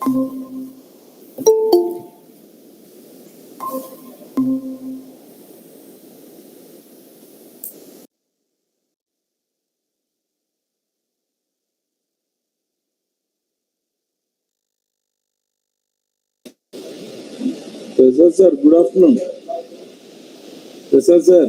Prasad sir, good afternoon. Prasad sir.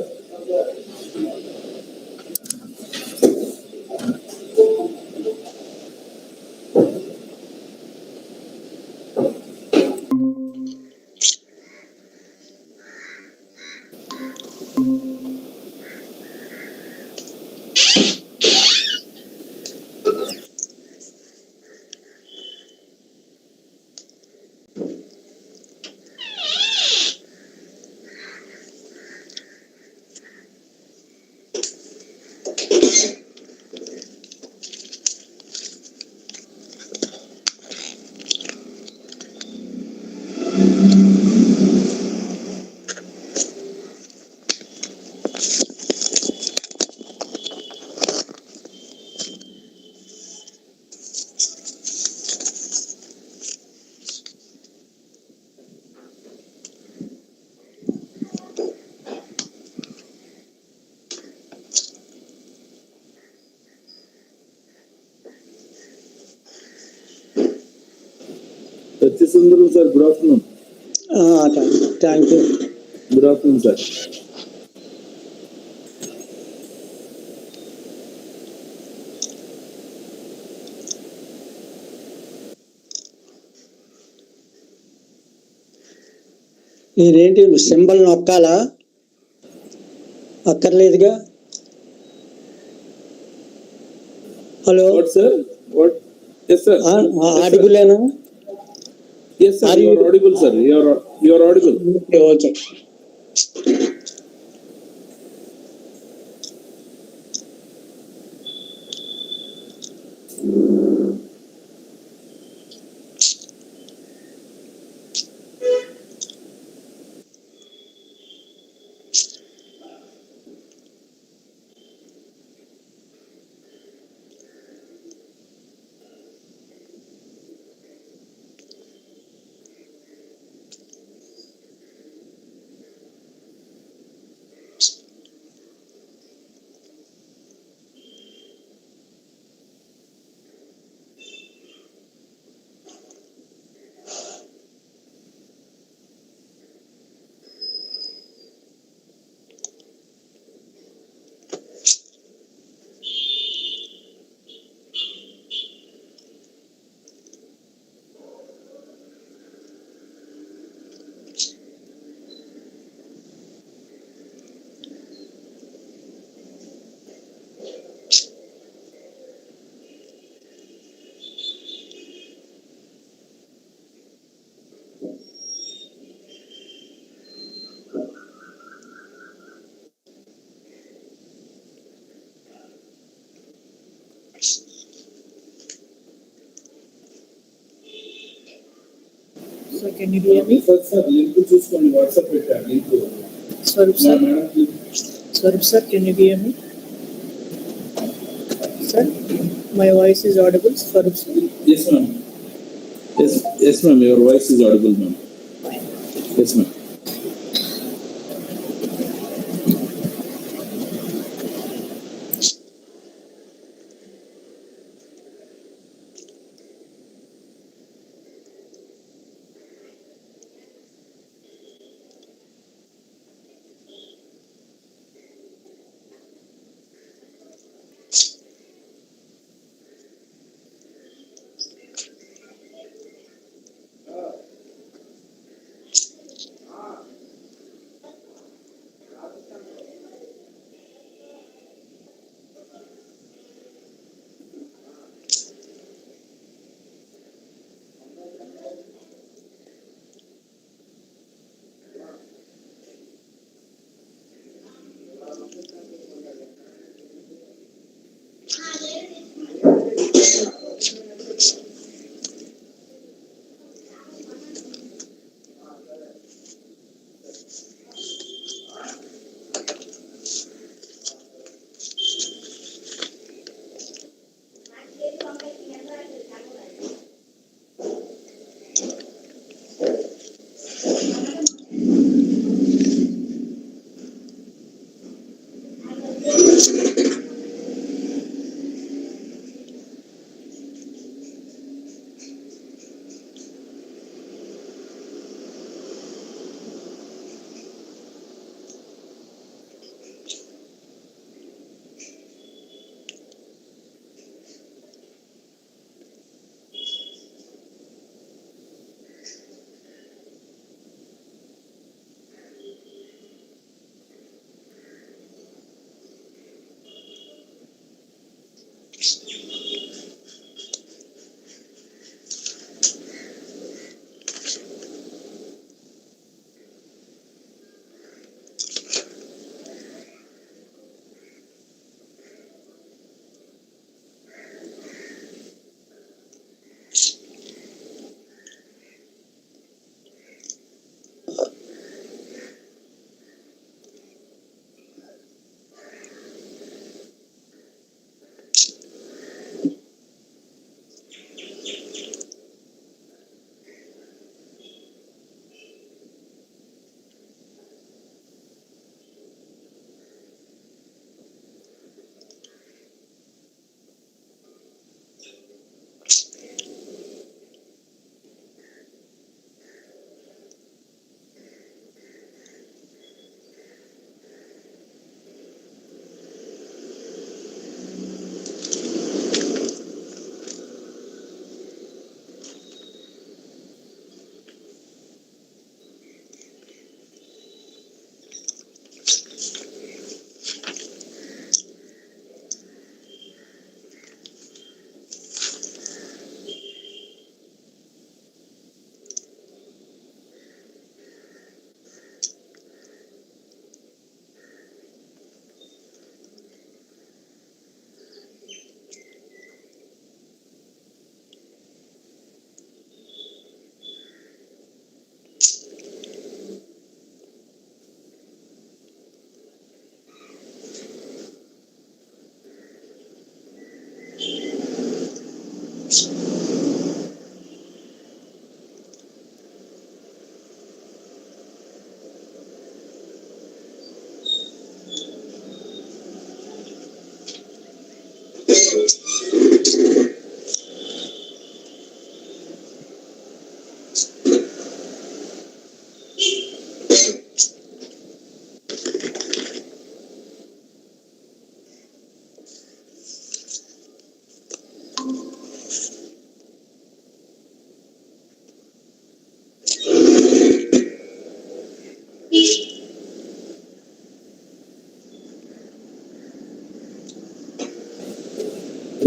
Sundaram sir, good afternoon. Thank you. Good afternoon, sir. మీరేంటి symbol నొక్కాలా? అక్కర్లేదుగా. Hello. What sir? What? Yes sir. ఆడిబులేనా? Yes sir. You are audible, sir. You are audible. Okay. Sir, can you hear me? Sir, link చూసుకోండి WhatsApp పెట్టా link. Swarup sir. Swarup sir, can you hear me? Sir, my voice is audible. Swarup sir. Yes ma'am. Yes ma'am. Your voice is audible, ma'am. Yes ma'am.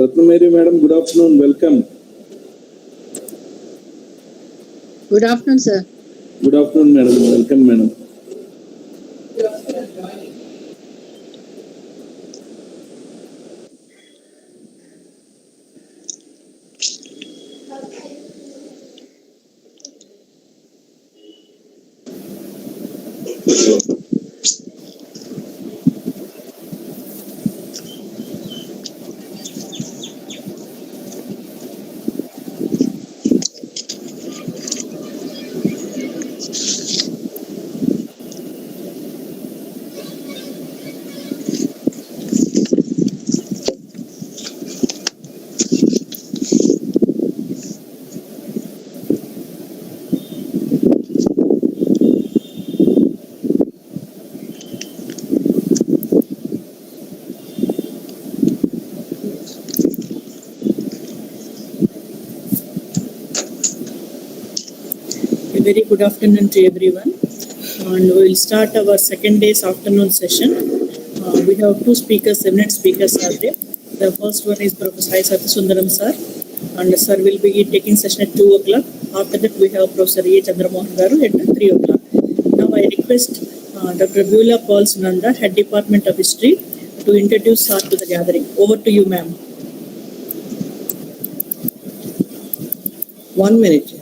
Ratnamari madam, good afternoon, welcome. Good afternoon, sir. Good afternoon madam, welcome madam. A very good afternoon to everyone. And we will start our second day's afternoon session. We have two speakers, eminent speakers are there. The first one is Professor I. Satyasundaram sir. And sir will be taking session at 2 o'clock. After that we have Professor A. Chandramohan Garu at 3 o'clock. Now I request Dr. Beulah Paul Sunanda, Head Department of History, to introduce her to the gathering. Over to you, ma'am. 1 minute.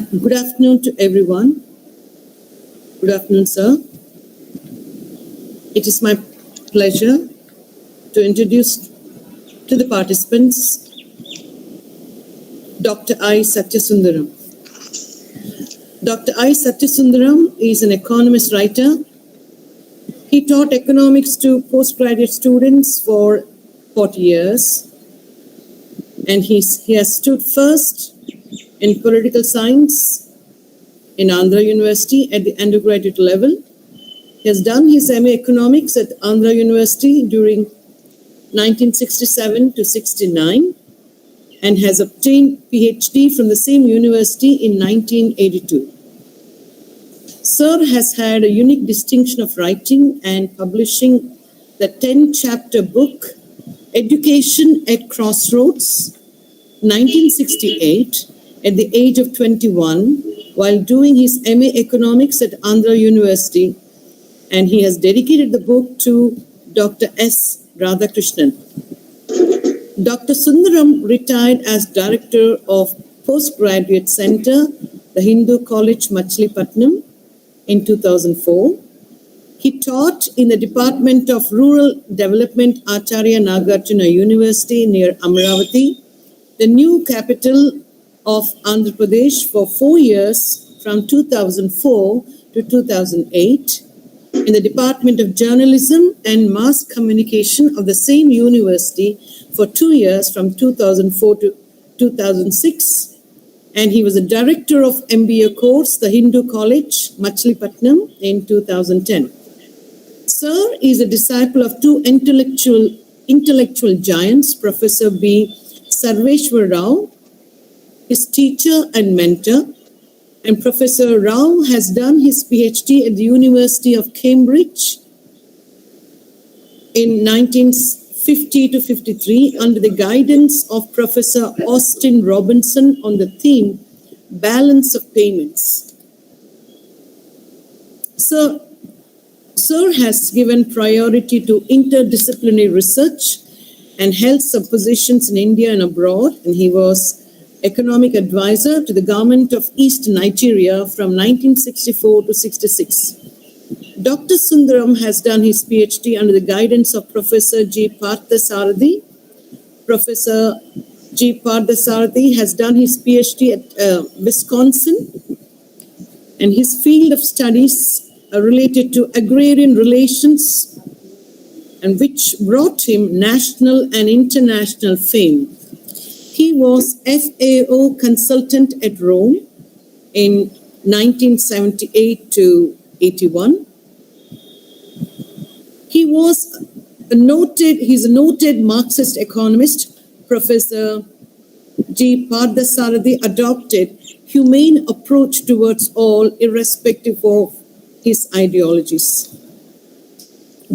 Good afternoon to everyone. Good afternoon, sir. It is my pleasure to introduce to the participants Dr. I. Satyasundaram. Dr. I. Satyasundaram is an economist writer. He taught economics to postgraduate students for 40 years, and he has stood first in political science in Andhra University at the undergraduate level. He has done his MA Economics at Andhra University during 1967 to 69 and has obtained PhD from the same university in 1982. Sir has had a unique distinction of writing and publishing the 10-chapter book Education at Crossroads, 1968, at the age of 21, while doing his MA Economics at Andhra University, and he has dedicated the book to Dr. S. Radhakrishnan. Dr. Sundaram retired as Director of Postgraduate Center, the Hindu College, Machilipatnam, in 2004. He taught in the Department of Rural Development, Acharya Nagarjuna University near Amravati, the new capital of Andhra Pradesh, for 4 years from 2004 to 2008, in the Department of Journalism and Mass Communication of the same university for 2 years from 2004 to 2006, and he was a director of MBA course, the Hindu College, Machilipatnam, in 2010. Sir is a disciple of two intellectual giants, Professor B. Sarveshwar Rao, his teacher and mentor, and Professor Rao has done his PhD at the University of Cambridge in 1950 to 53 under the guidance of Professor Austin Robinson on the theme Balance of Payments. Sir has given priority to interdisciplinary research and held some positions in India and abroad, and he was economic advisor to the government of East Nigeria from 1964 to 66. Dr. Sundaram has done his PhD under the guidance of Professor G. Parthasarathi. Professor G. Parthasarathi has done his PhD at Wisconsin, and his field of studies are related to agrarian relations, and which brought him national and international fame. He was FAO consultant at Rome in 1978 to 81. He was He's a noted Marxist economist. Professor G. Parthasarathi adopted humane approach towards all, irrespective of his ideologies.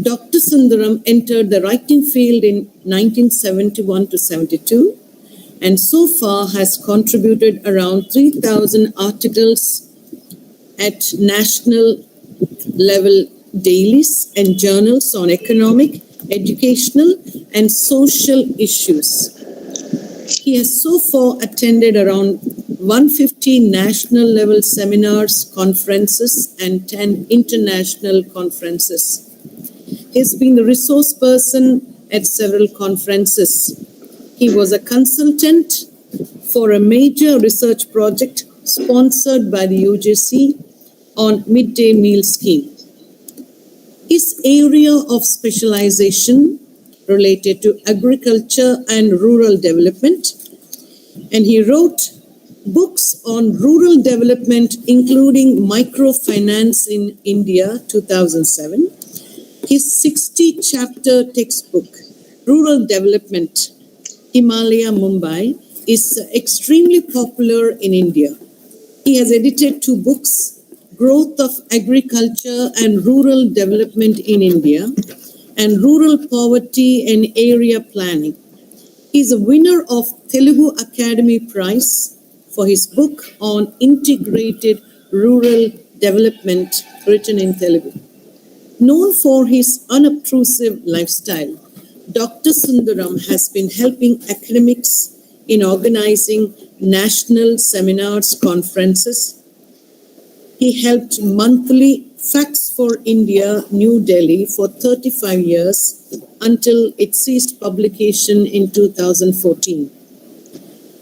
Dr. Sundaram entered the writing field in 1971 to 72 and so far has contributed around 3,000 articles at national level dailies and journals on economic, educational and social issues. He has so far attended around 150 national level seminars, conferences and 10 international conferences. He has been the resource person at several conferences. He was a consultant for a major research project sponsored by the UGC on midday meal scheme. His area of specialization related to agriculture and rural development, and he wrote books on rural development including microfinance in India 2007. His 60-chapter textbook, Rural Development, Himalaya, Mumbai, is extremely popular in India. He has edited 2 books, Growth of Agriculture and Rural Development in India, and Rural Poverty and Area Planning. He is a winner of Telugu Academy Prize for his book on integrated rural development written in Telugu. Known for his unobtrusive lifestyle, Dr. Sundaram has been helping academics in organizing national seminars, conferences. He helped monthly Facts for India, New Delhi for 35 years until it ceased publication in 2014.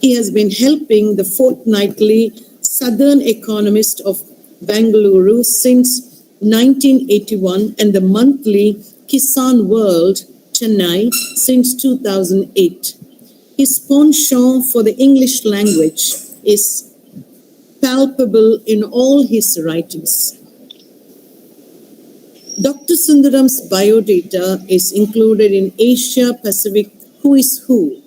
He has been helping the fortnightly Southern Economist of Bengaluru since 1981 and the monthly Kisan World, Chennai, since 2008. His penchant for the English language is palpable in all his writings. Dr. Sundaram's biodata is included in Asia Pacific Who is Who.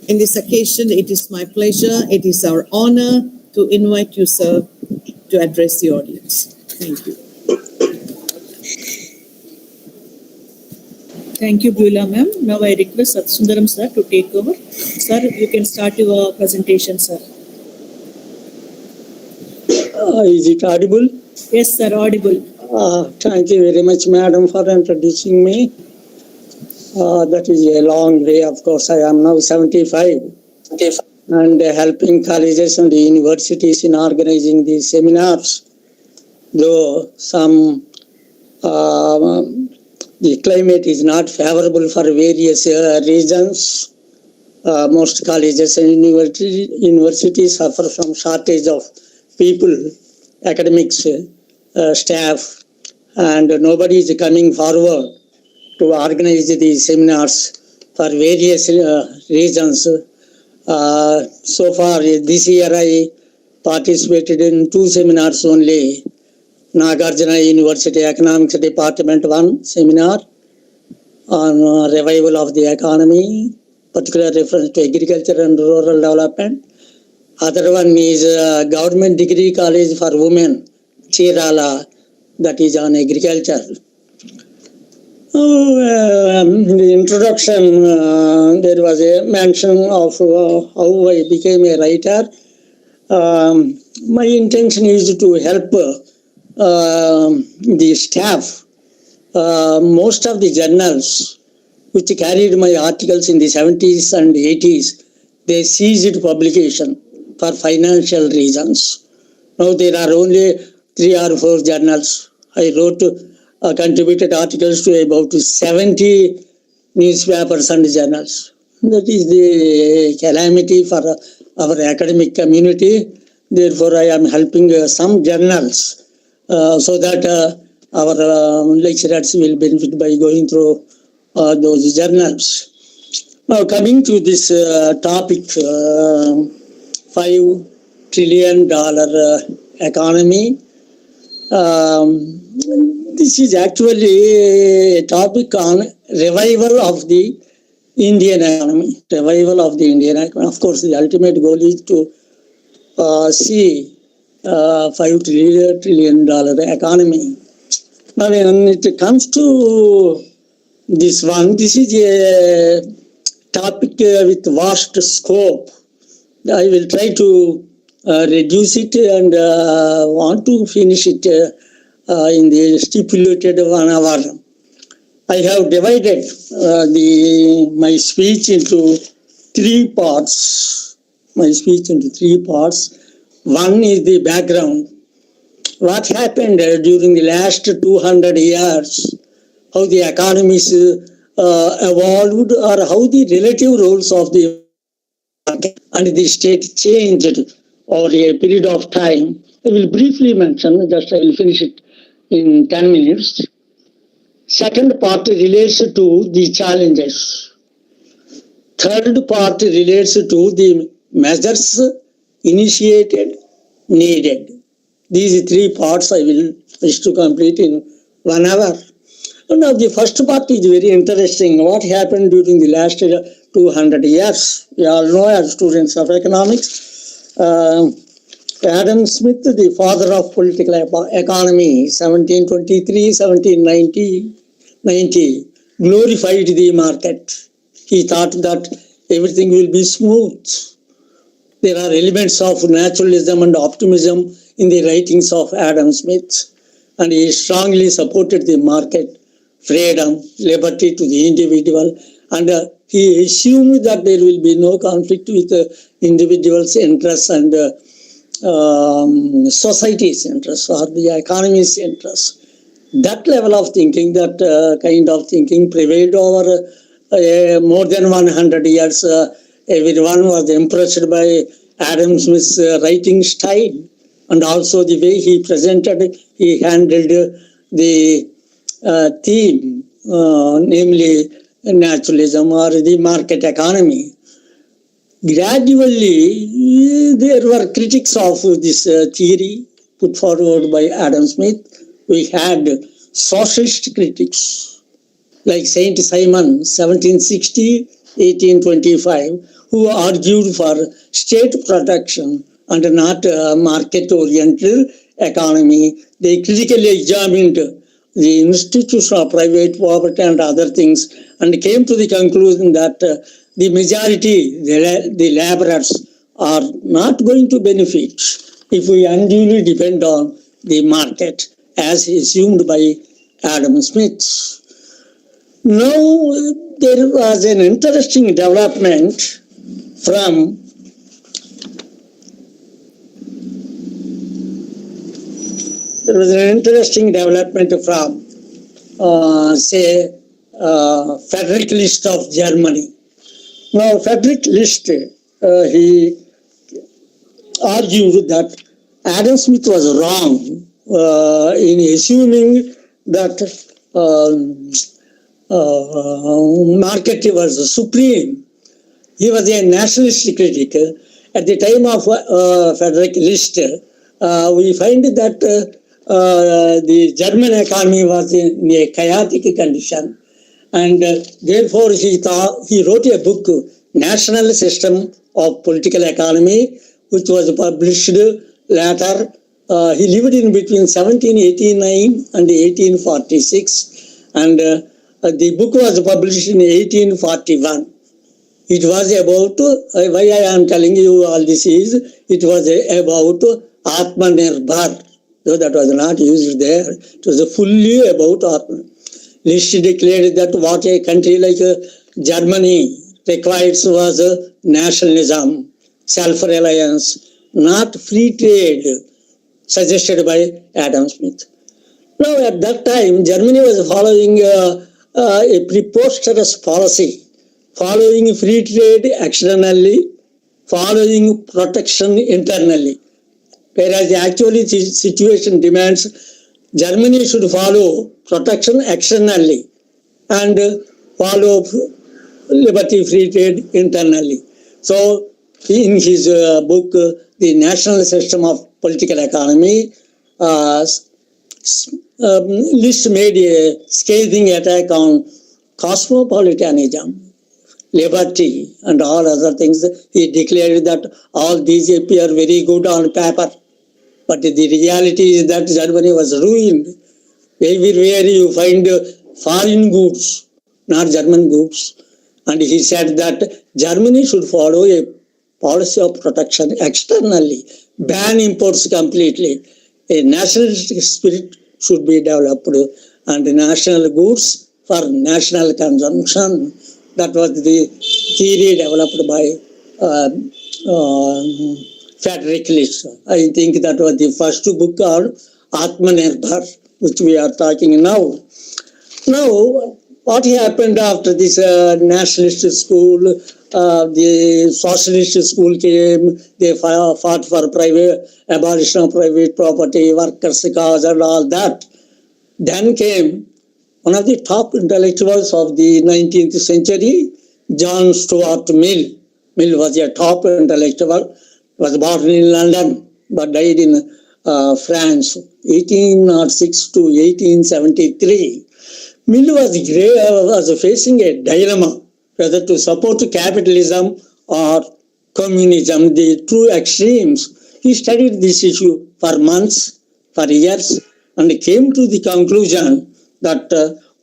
In this occasion, it is my pleasure, it is our honor to invite you, sir, to address the audience. Thank you. Thank you, Beulah ma'am. Now I request Sundaram sir to take over. Sir, you can start your presentation, sir. Is it audible? Yes, sir, audible. Thank you very much, madam, for introducing me. That is a long way. Of course, I am now 75 and helping colleges and universities in organizing these seminars. Though some the climate is not favorable for various reasons. Most colleges and universities suffer from shortage of people, academics, staff, and nobody is coming forward to organize these seminars for various reasons. So far this year I participated in 2 seminars only. Nagarjuna University Economics Department 1 seminar on revival of the economy, particular reference to agriculture and rural development. Other one is Government Degree College for Women, Chirala, that is on agriculture. In the introduction, there was a mention of how I became a writer. My intention is to help the staff. Most of the journals which carried my articles in the 70s and 80s, they ceased publication for financial reasons. Now there are only 3 or 4 journals. I wrote, contributed articles to about 70 newspapers and journals. That is the calamity for our academic community. Therefore, I am helping some journals so that our lecturers will benefit by going through those journals. Now, coming to this topic, $5 trillion economy, This is actually a topic on revival of the Indian economy. Revival of the Indian economy. Of course, the ultimate goal is to see $5 trillion economy. Now, when it comes to this one, this is a topic with vast scope. I will try to reduce it and want to finish it in the stipulated 1 hour. I have divided my speech into 3 parts. One is the background. What happened during the last 200 years, how the economies evolved, or how the relative roles of the market and the state changed over a period of time. I will briefly mention, just I will finish it in 10 minutes. Second part relates to the challenges. Third part relates to the measures initiated, needed. These 3 parts I will wish to complete in 1 hour. Now, the first part is very interesting. What happened during the last 200 years? We all know as students of economics. Adam Smith, the father of political economy, 1723-1790, glorified the market. He thought that everything will be smooth. There are elements of naturalism and optimism in the writings of Adam Smith, and he strongly supported the market, freedom, liberty to the individual, and he assumed that there will be no conflict with individuals' interests and society's interests or the economy's interests. That level of thinking, that kind of thinking prevailed over more than 100 years. Everyone was impressed by Adam Smith's writing style and also the way he presented, he handled the theme, namely naturalism or the market economy. Gradually, there were critics of this theory put forward by Adam Smith. We had socialist critics like Saint Simon, 1760-1825, who argued for state protection and not market-oriented economy. They critically examined the institution of private property and other things and came to the conclusion that the majority, the laborers, are not going to benefit if we unduly depend on the market, as assumed by Adam Smith. Now, there was an interesting development from Friedrich List of Germany. Now, Friedrich List, he argued that Adam Smith was wrong in assuming that market was supreme. He was a nationalist critic. At the time of Friedrich List, we find that the German economy was in a chaotic condition, and therefore he wrote a book, National System of Political Economy, which was published later. He lived in between 1789 and 1846, and the book was published in 1841. It was about, why I am telling you all this is, it was about Aaatma Nirbhar, though that was not used there. It was fully about Aaatma. List declared that what a country like Germany requires was nationalism, self-reliance, not free trade, suggested by Adam Smith. Now, at that time, Germany was following a preposterous policy, following free trade externally, following protection internally. Whereas actually the situation demands Germany should follow protection externally and follow liberty, free trade internally. So, in his book, The National System of Political Economy, list made a scathing attack on cosmopolitanism, liberty, and all other things. He declared that all these appear very good on paper, but the reality is that Germany was ruined. Everywhere you find foreign goods, not German goods. And he said that Germany should follow a policy of protection externally, ban imports completely. A nationalistic spirit should be developed, and national goods for national consumption. That was the theory developed by Frederick List. I think that was the first book called Aaatma Nirbhar, which we are talking now. Now, what happened after this nationalist school, the socialist school came, they fought for abolition of private property, workers' cause and all that. Then came one of the top intellectuals of the 19th century, John Stuart Mill. Mill was a top intellectual, was born in London, but died in France, 1806 to 1873. Mill was facing a dilemma whether to support capitalism or communism, the two extremes. He studied this issue for months, for years, and came to the conclusion that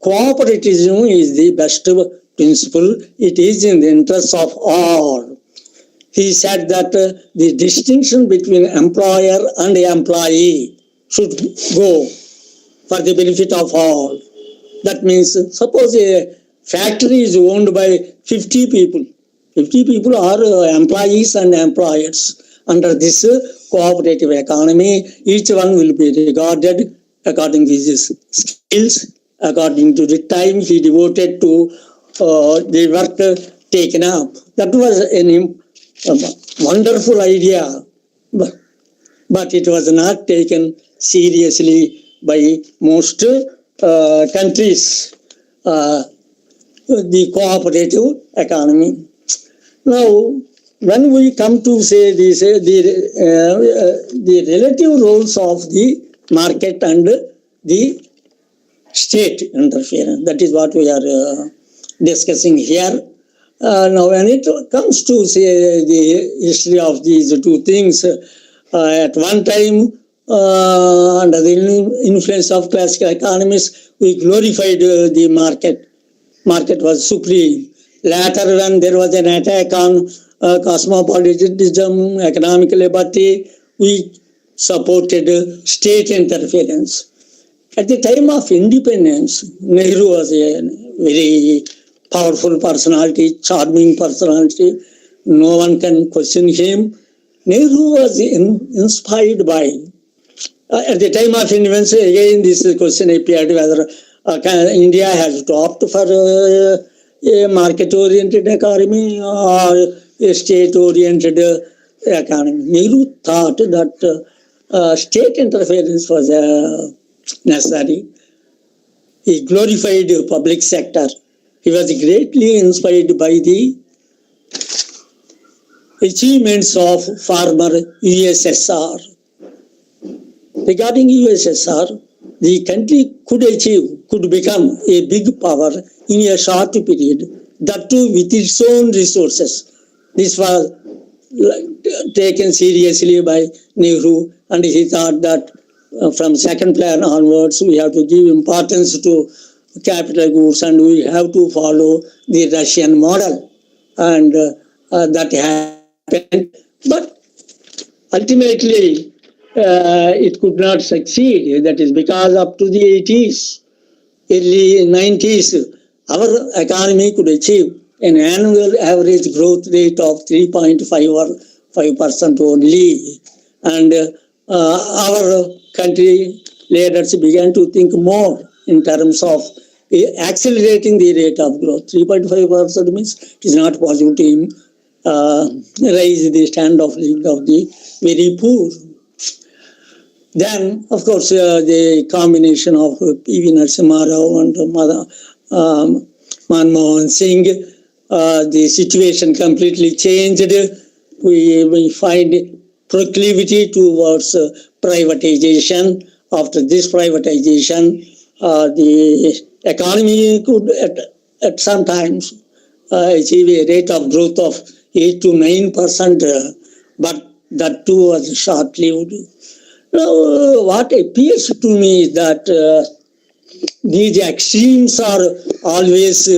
cooperativism is the best principle. It is in the interest of all. He said that the distinction between employer and employee should go for the benefit of all. That means, suppose a factory is owned by 50 people. 50 people are employees and employers. Under this cooperative economy, each one will be regarded according to his skills, according to the time he devoted to the work taken up. That was a wonderful idea, but it was not taken seriously by most countries, the cooperative economy. Now, when we come to say this, the relative roles of the market and the state interference, that is what we are discussing here. Now, when it comes to say the history of these two things, at one time, under the influence of classical economists, we glorified the market. Market was supreme. Later, when there was an attack on cosmopolitanism, economic liberty, we supported state interference. At the time of independence, Nehru was a very powerful personality, charming personality. No one can question him. Nehru was inspired by. At the time of independence, again this question appeared whether India has to opt for a market-oriented economy or a state-oriented economy. Nehru thought that state interference was necessary. He glorified the public sector. He was greatly inspired by the achievements of former USSR. Regarding USSR, the country could become a big power in a short period, that too with its own resources. This was taken seriously by Nehru, and he thought that from second plan onwards, we have to give importance to capital goods and we have to follow the Russian model. And that happened. But ultimately, it could not succeed. That is because up to the 80s, early 90s, our economy could achieve an annual average growth rate of 3.5 or 5% only. And our country leaders began to think more in terms of accelerating the rate of growth. 3.5% means it is not possible to raise the standard of living of the very poor. Then, of course, the combination of P.V. Narasimha Rao and Manmohan Singh, the situation completely changed. We find proclivity towards privatization after this privatization, the economy could at some times achieve a rate of growth of 8 to 9%, but that too was short-lived. Now, what appears to me is that these extremes are always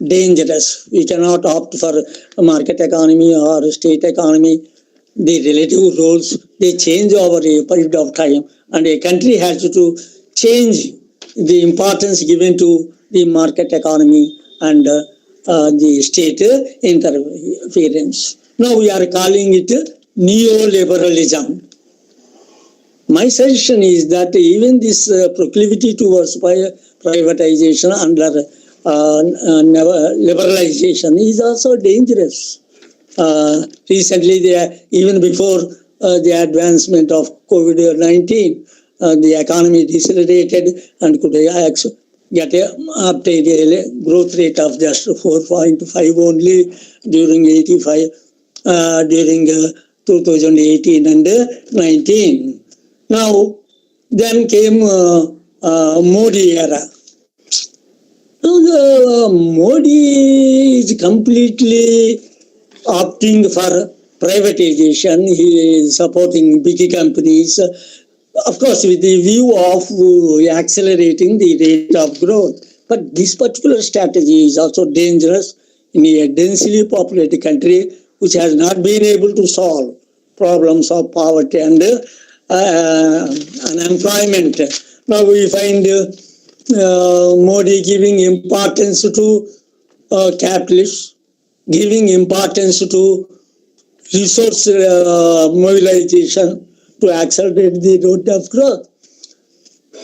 dangerous. We cannot opt for a market economy or state economy. The relative roles, they change over a period of time, and a country has to change the importance given to the market economy and the state interference. Now we are calling it neoliberalism. My suggestion is that even this proclivity towards privatization under liberalization is also dangerous. Recently, even before the advancement of COVID-19, the economy decelerated and could obtain a growth rate of just 4.5 only during 2018 and 19. Now, then came Modi era. Now, Modi is completely opting for privatization. He is supporting big companies, of course, with the view of accelerating the rate of growth. But this particular strategy is also dangerous in a densely populated country which has not been able to solve problems of poverty and unemployment. Now we find Modi giving importance to capitalists, giving importance to resource mobilization to accelerate the rate of growth.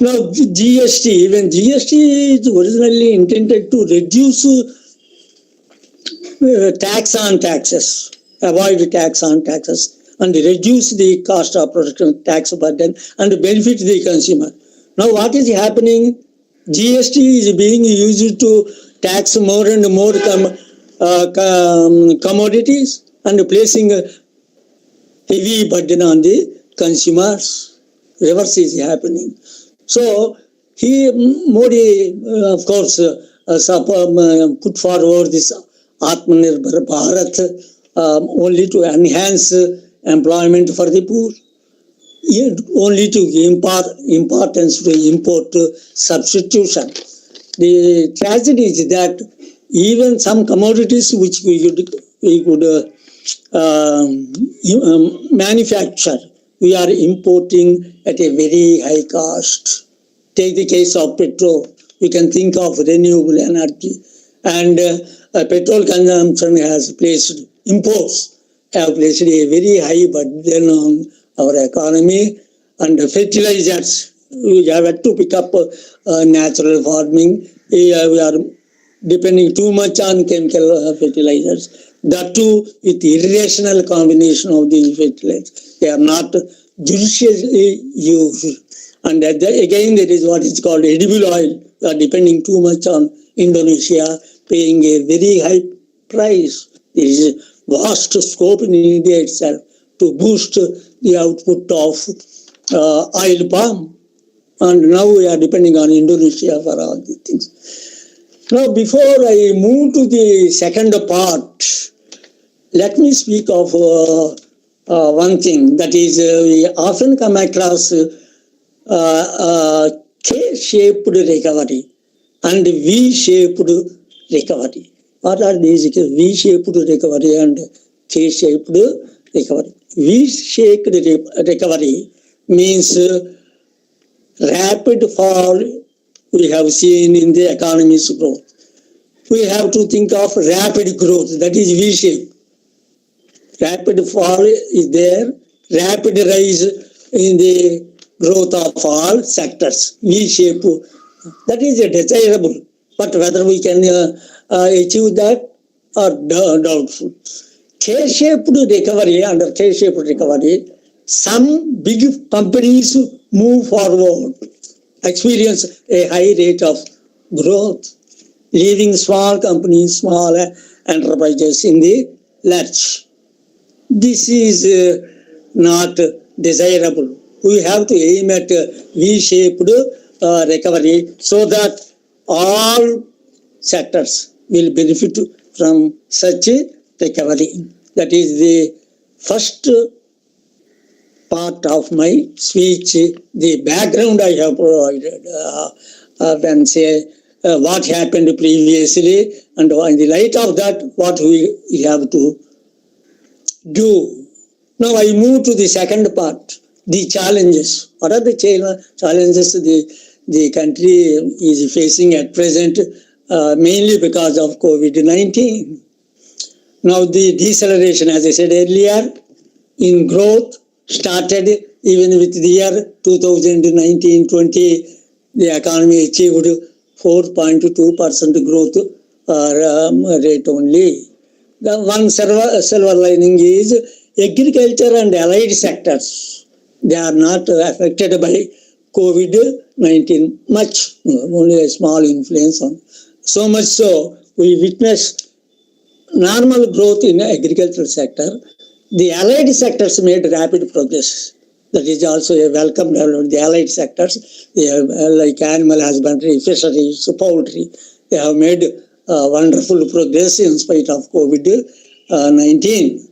Now GST, even GST is originally intended to reduce tax on taxes, avoid tax on taxes, and reduce the cost of production, tax burden, and benefit the consumer. Now what is happening? GST is being used to tax more and more commodities and placing a heavy burden on the consumers. Reverse is happening. So Modi, of course, put forward this Aaatma Nirbhar Bharath only to enhance employment for the poor, only to impart importance to import substitution. The tragedy is that even some commodities which we could manufacture, we are importing at a very high cost. Take the case of petrol. We can think of renewable energy, and petrol consumption has placed imports have placed a very high burden on our economy, and fertilizers. We have to pick up natural farming. We are depending too much on chemical fertilizers. That too with irrational combination of these fertilizers. They are not judiciously used. And again, there is what is called edible oil. We are depending too much on Indonesia, paying a very high price. There is vast scope in India itself to boost the output of oil palm. And now we are depending on Indonesia for all these things. Now, before I move to the second part, let me speak of one thing, that is we often come across K-shaped recovery and V-shaped recovery. What are these? V-shaped recovery and K-shaped recovery. V-shaped recovery means rapid fall we have seen in the economy's growth. We have to think of rapid growth, that is V-shape. Rapid fall is there, rapid rise in the growth of all sectors. V-shape, that is desirable, but whether we can achieve that are doubtful. K-shaped recovery, under K-shaped recovery, some big companies move forward, experience a high rate of growth, leaving small companies, small enterprises in the lurch. This is not desirable. we have to aim at V-shaped recovery so that all sectors will benefit from such a recovery. That is the first part of my speech, the background I have provided, when say what happened previously, and in the light of that, what we have to do. Now I move to the second part, the challenges. What are the challenges the country is facing at present, mainly because of COVID-19? Now the deceleration, as I said earlier, in growth started even with the year 2019-20, the economy achieved 4.2% growth rate only. The one silver lining is agriculture and allied sectors. They are not affected by COVID-19 much, only a small influence on. So much so, we witnessed normal growth in the agricultural sector. The allied sectors made rapid progress. That is also a welcome development. The allied sectors, they have, like animal husbandry, fisheries, poultry, they have made wonderful progress in spite of COVID-19.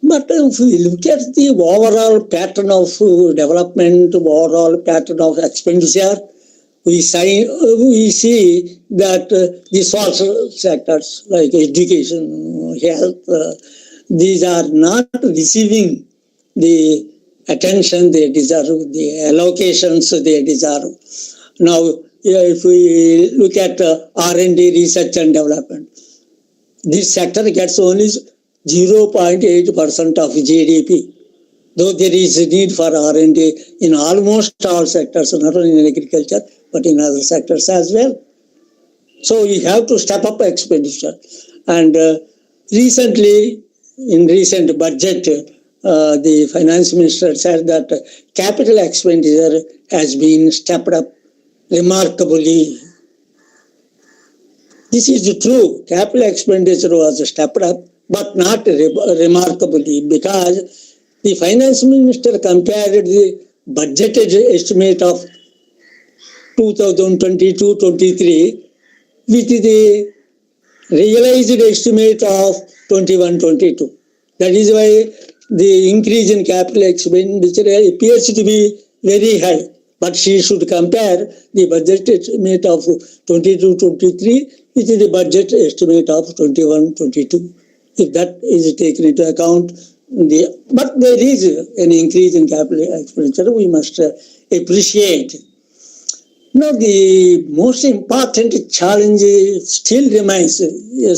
But if we look at the overall pattern of development, overall pattern of expenditure, we see that the social sectors like education, health, these are not receiving the attention they deserve, the allocations they deserve. Now, if we look at R&D, research and development, this sector gets only 0.8% of GDP. Though there is a need for R&D in almost all sectors, not only in agriculture, but in other sectors as well. So we have to step up expenditure. And recently, in recent budget, the finance minister said that capital expenditure has been stepped up remarkably. This is true. Capital expenditure was stepped up, but not remarkably, because the finance minister compared the budgeted estimate of 2022-23 with the realized estimate of 21-22. That is why the increase in capital expenditure appears to be very high. But she should compare the budget estimate of 22-23 with the budget estimate of 21-22. If that is taken into account, but there is an increase in capital expenditure, we must appreciate. Now, the most important challenge still remains,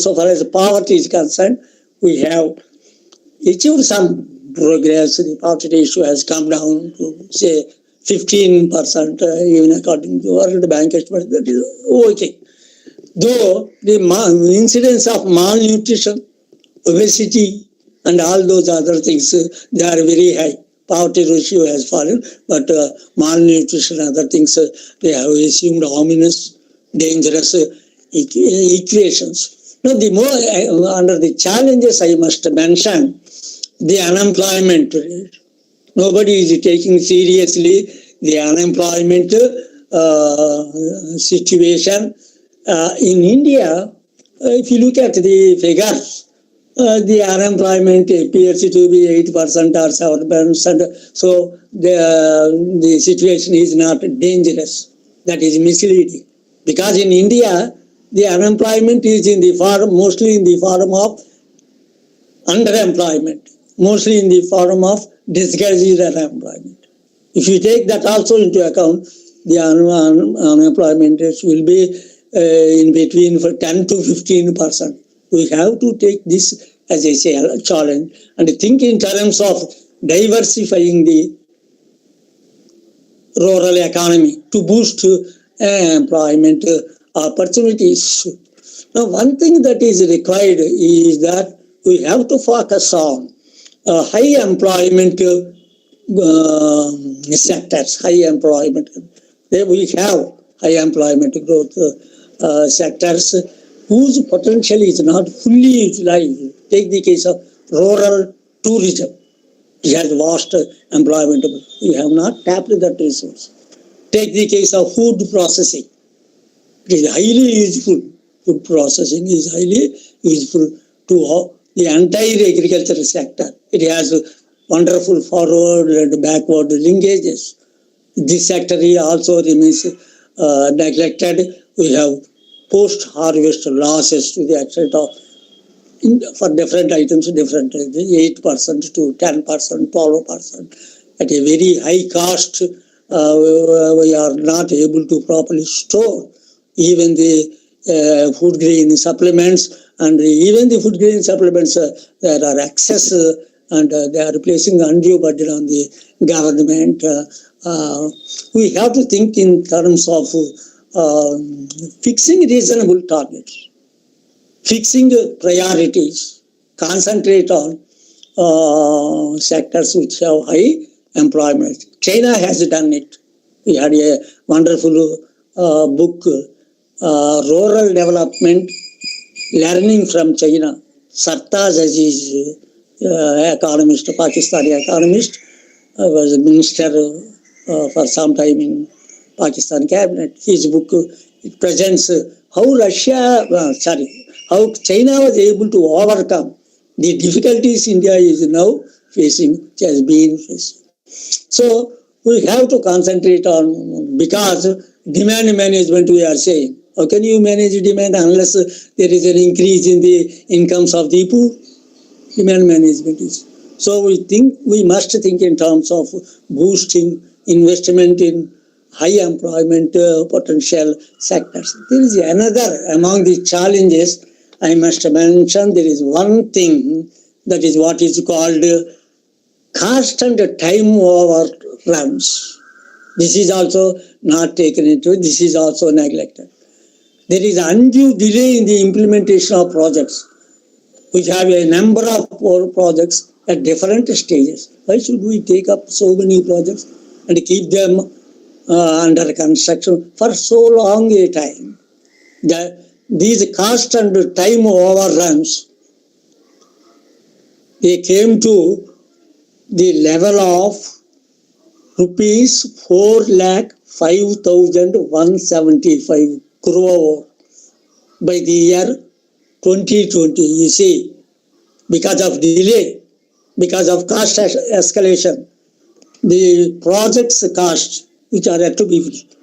so far as poverty is concerned. We have achieved some progress. The poverty issue has come down to, say, 15%, even according to World Bank estimate, that is okay. Though the incidence of malnutrition, obesity, and all those other things, they are very high. Poverty ratio has fallen, but malnutrition and other things, they have assumed ominous, dangerous equations. Now, the more under the challenges I must mention, the unemployment rate. Nobody is taking seriously the unemployment situation. In India, if you look at the figures, the unemployment appears to be 8% or 7%. So the situation is not dangerous. That is misleading. Because in India, the unemployment is mostly in the form of underemployment, mostly in the form of disguised unemployment. If you take that also into account, the unemployment rate will be in between 10 to 15%. We have to take this as a challenge and think in terms of diversifying the rural economy to boost employment opportunities. Now, one thing that is required is that we have to focus on high employment sectors, high employment. We have high employment growth sectors whose potential is not fully utilized. Take the case of rural tourism. It has vast employment. We have not tapped that resource. Take the case of food processing. It is highly useful. Food processing is highly useful to the entire agricultural sector. It has wonderful forward and backward linkages. This sector also remains neglected. We have post-harvest losses to the extent of, for different items, different 8% to 10%, 12%. At a very high cost, we are not able to properly store even the food grain supplements, and even the food grain supplements, there are excess and they are placing undue burden on the government. We have to think in terms of fixing reasonable targets, fixing priorities, concentrate on sectors which have high employment. China has done it. We had a wonderful book, Rural Development, Learning from China. Sartaj Aziz, economist, Pakistani economist, was a minister for some time in Pakistan cabinet. His book it presents how how China was able to overcome the difficulties India is now facing, which has been facing. So we have to concentrate on, because demand management we are saying. How can you manage demand unless there is an increase in the incomes of the poor? Demand management is. So we must think in terms of boosting investment in high employment potential sectors. There is another among the challenges I must mention. There is one thing, that is what is called cost and time overruns. This is also not taken into it. This is also neglected. There is undue delay in the implementation of projects. We have a number of projects at different stages. Why should we take up so many projects and keep them under construction for so long a time? These cost and time overruns, they came to the level of rupees 4,05,175 crore by the year 2020. You see, because of delay, because of cost escalation, the project's cost, which are yet to be finished,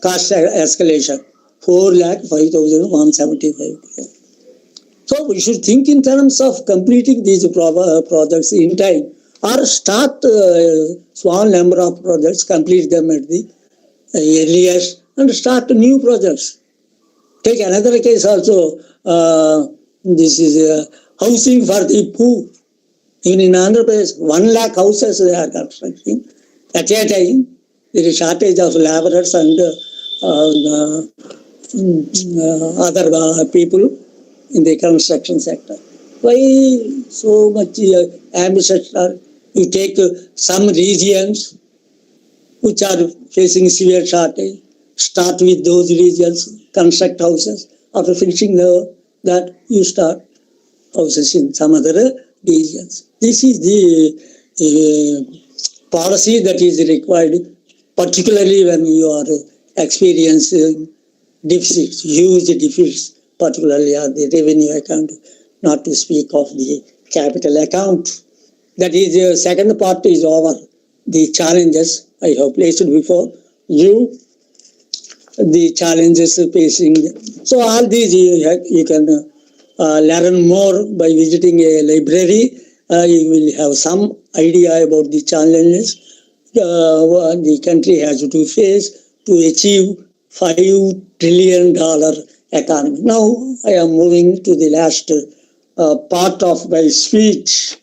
cost escalation, 4,05,175 crore. So we should think in terms of completing these projects in time, or start small number of projects, complete them at the earliest, and start new projects. Take another case also. This is housing for the poor. Even in Andhra Pradesh, 1 lakh houses they are constructing. At a time, there is shortage of laborers and other people in the construction sector. Why so much ambitious? You take some regions which are facing severe shortage, start with those regions, construct houses. After finishing that, you start houses in some other regions. This is the policy that is required, particularly when you are experiencing deficits, huge deficits, particularly on the revenue account, not to speak of the capital account. That is, the second part is over. The challenges I have placed before you, the challenges facing. So all these you can learn more by visiting a library. You will have some idea about the challenges the country has to face to achieve $5 trillion economy. Now I am moving to the last part of my speech.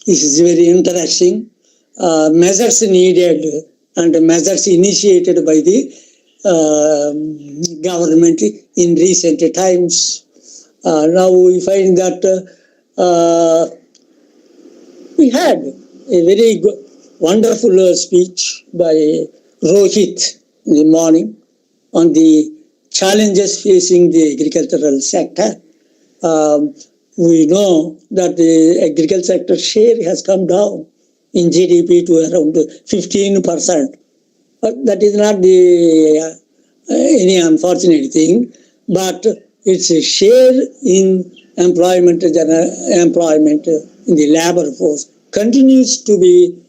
This is very interesting. Measures needed and measures initiated by the government in recent times. Now we find that we had a very good, wonderful speech by Rohit in the morning on the challenges facing the agricultural sector. We know that the agricultural sector share has come down in GDP to around 15%. But that is not the any unfortunate thing, but its share in employment in the labor force continues to be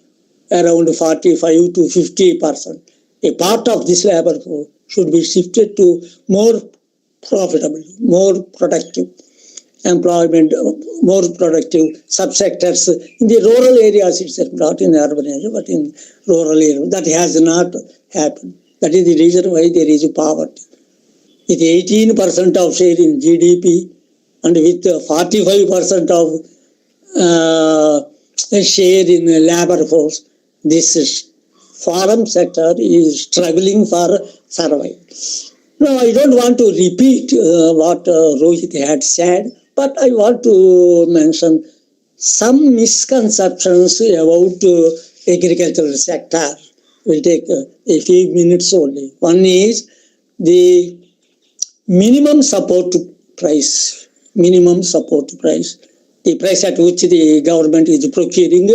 around 45 to 50%. A part of this labor force should be shifted to more profitable, more productive employment, more productive subsectors in the rural areas itself, not in the urban area, but in rural areas. That has not happened. That is the reason why there is poverty. With 18% of share in GDP and with 45% of share in labor force, this farm sector is struggling for survival. Now, I don't want to repeat what Rohit had said, but I want to mention some misconceptions about agricultural sector. We'll take a few minutes only. One is the minimum support price. Minimum support price. The price at which the government is procuring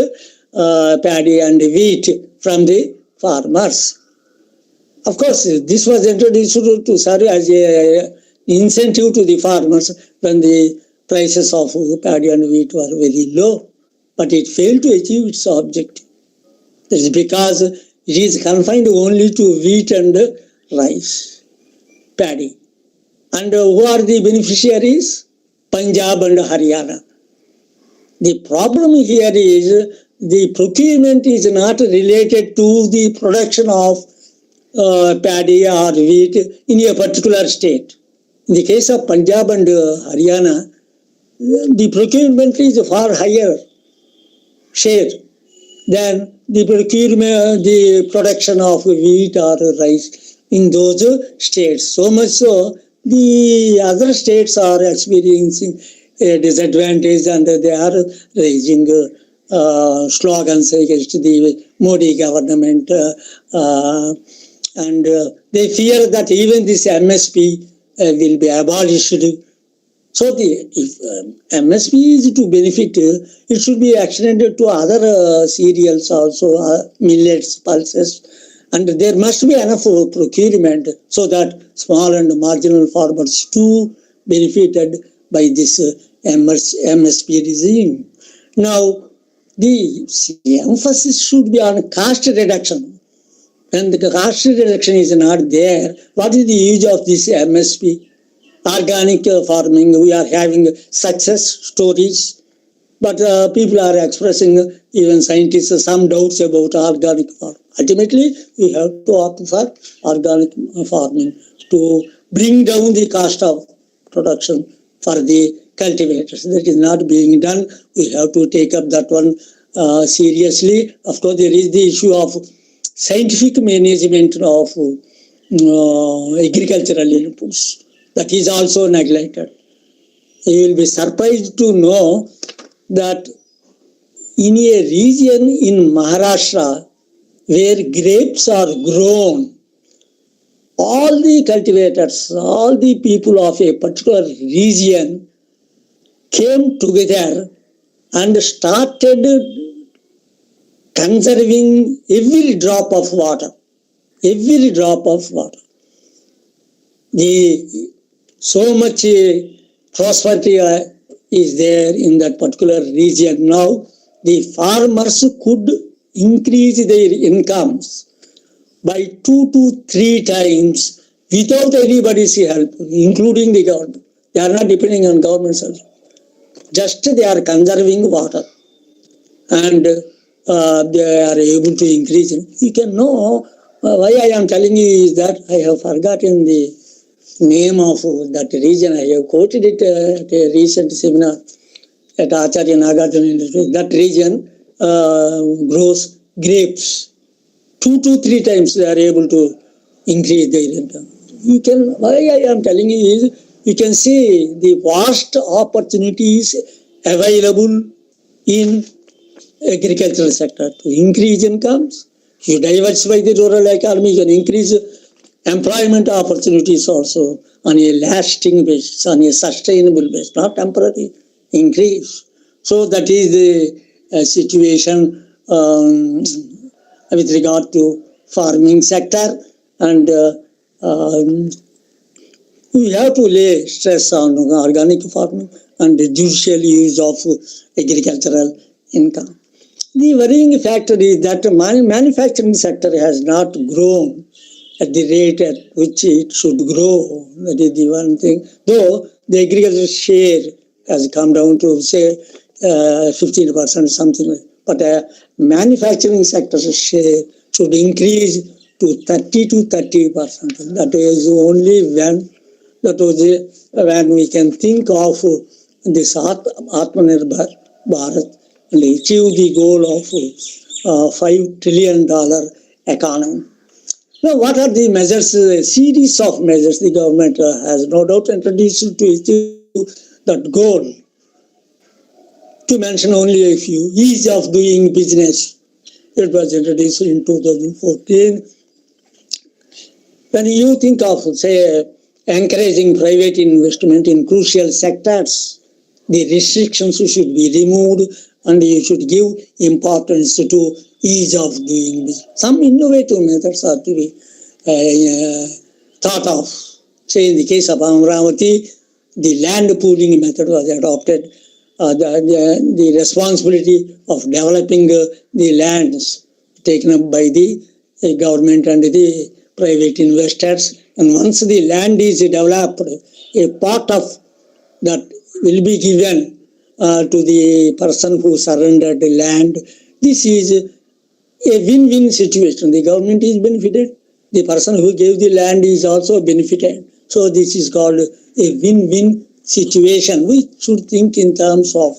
paddy and wheat from the farmers. Of course, this was introduced to serve as an incentive to the farmers when the prices of paddy and wheat were very low, but it failed to achieve its objective. That is because it is confined only to wheat and rice, paddy. And who are the beneficiaries? Punjab and Haryana. The problem here is the procurement is not related to the production of paddy or wheat in a particular state. In the case of Punjab and Haryana, the procurement is far higher share than the procurement, the production of wheat or rice in those states. So much so, the other states are experiencing a disadvantage and they are raising slogans against the Modi government. And they fear that even this MSP will be abolished. So if MSP is to benefit, it should be extended to other cereals also, millets, pulses, and there must be enough procurement so that small and marginal farmers too benefited by this MSP regime. Now, the emphasis should be on cost reduction. When the cost reduction is not there, what is the use of this MSP? Organic farming, we are having success stories, but people are expressing, even scientists, some doubts about organic farming. Ultimately, we have to opt for organic farming to bring down the cost of production for the cultivators. That is not being done. We have to take up that one seriously. Of course, there is the issue of scientific management of agricultural inputs. That is also neglected. You will be surprised to know that in a region in Maharashtra where grapes are grown, all the cultivators, all the people of a particular region came together and started conserving every drop of water. Every drop of water. So much prosperity is there in that particular region. Now, the farmers could increase their incomes by 2 to 3 times without anybody's help, including the government. They are not depending on government help. Just they are conserving water and they are able to increase. You can know why I am telling you is that I have forgotten the name of that region. I have quoted it at a recent seminar at Acharya Nagarjuna University. That region grows grapes. 2 to 3 times they are able to increase their income. Why I am telling you is, you can see the vast opportunities available in agricultural sector to increase incomes. You diversify the rural economy, you can increase employment opportunities also on a lasting basis, on a sustainable basis, not temporary increase. So that is the situation with regard to farming sector, and we have to lay stress on organic farming and the judicial use of agricultural income. The worrying factor is that the manufacturing sector has not grown at the rate at which it should grow. That is the one thing. Though the agricultural share has come down to say 15% something like that. But manufacturing sector share should increase to 30 to 30%. That is only when we can think of this Aaatma Nirbhar Bharath and achieve the goal of $5 trillion economy. Now, what are the measures? A series of measures the government has no doubt introduced to achieve that goal. To mention only a few, ease of doing business. It was introduced in 2014. When you think of, say, encouraging private investment in crucial sectors, the restrictions should be removed and you should give importance to ease of doing business. Some innovative methods are to be thought of. Say in the case of Amravati, the land pooling method was adopted. The responsibility of developing the lands taken up by the government and the private investors. And once the land is developed, a part of that will be given to the person who surrendered the land. This is a win-win situation. The government is benefited. The person who gave the land is also benefited. So this is called a win-win situation. We should think in terms of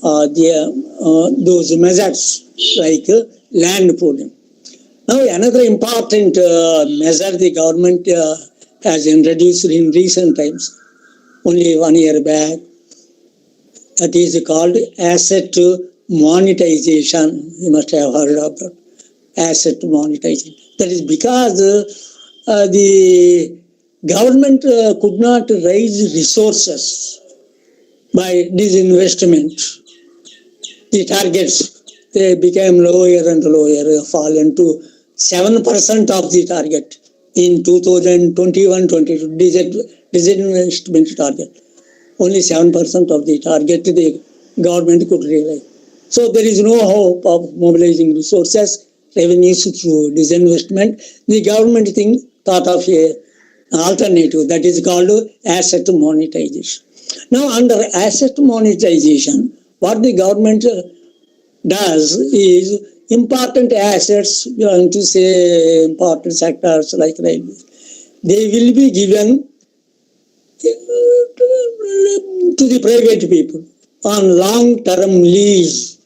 those measures like land pooling. Now, another important measure the government has introduced in recent times, only 1 year back, that is called asset monetization. You must have heard of that. Asset monetization. That is because the government could not raise resources by disinvestment. The targets, they became lower and lower, fallen to 7% of the target in 2021-22 disinvestment target. Only 7% of the target the government could realize. So there is no hope of mobilizing resources, revenues through disinvestment. The government thought of an alternative that is called asset monetization. Now under asset monetization, what the government does is important assets, to say important sectors like railways, they will be given to the private people on long-term lease.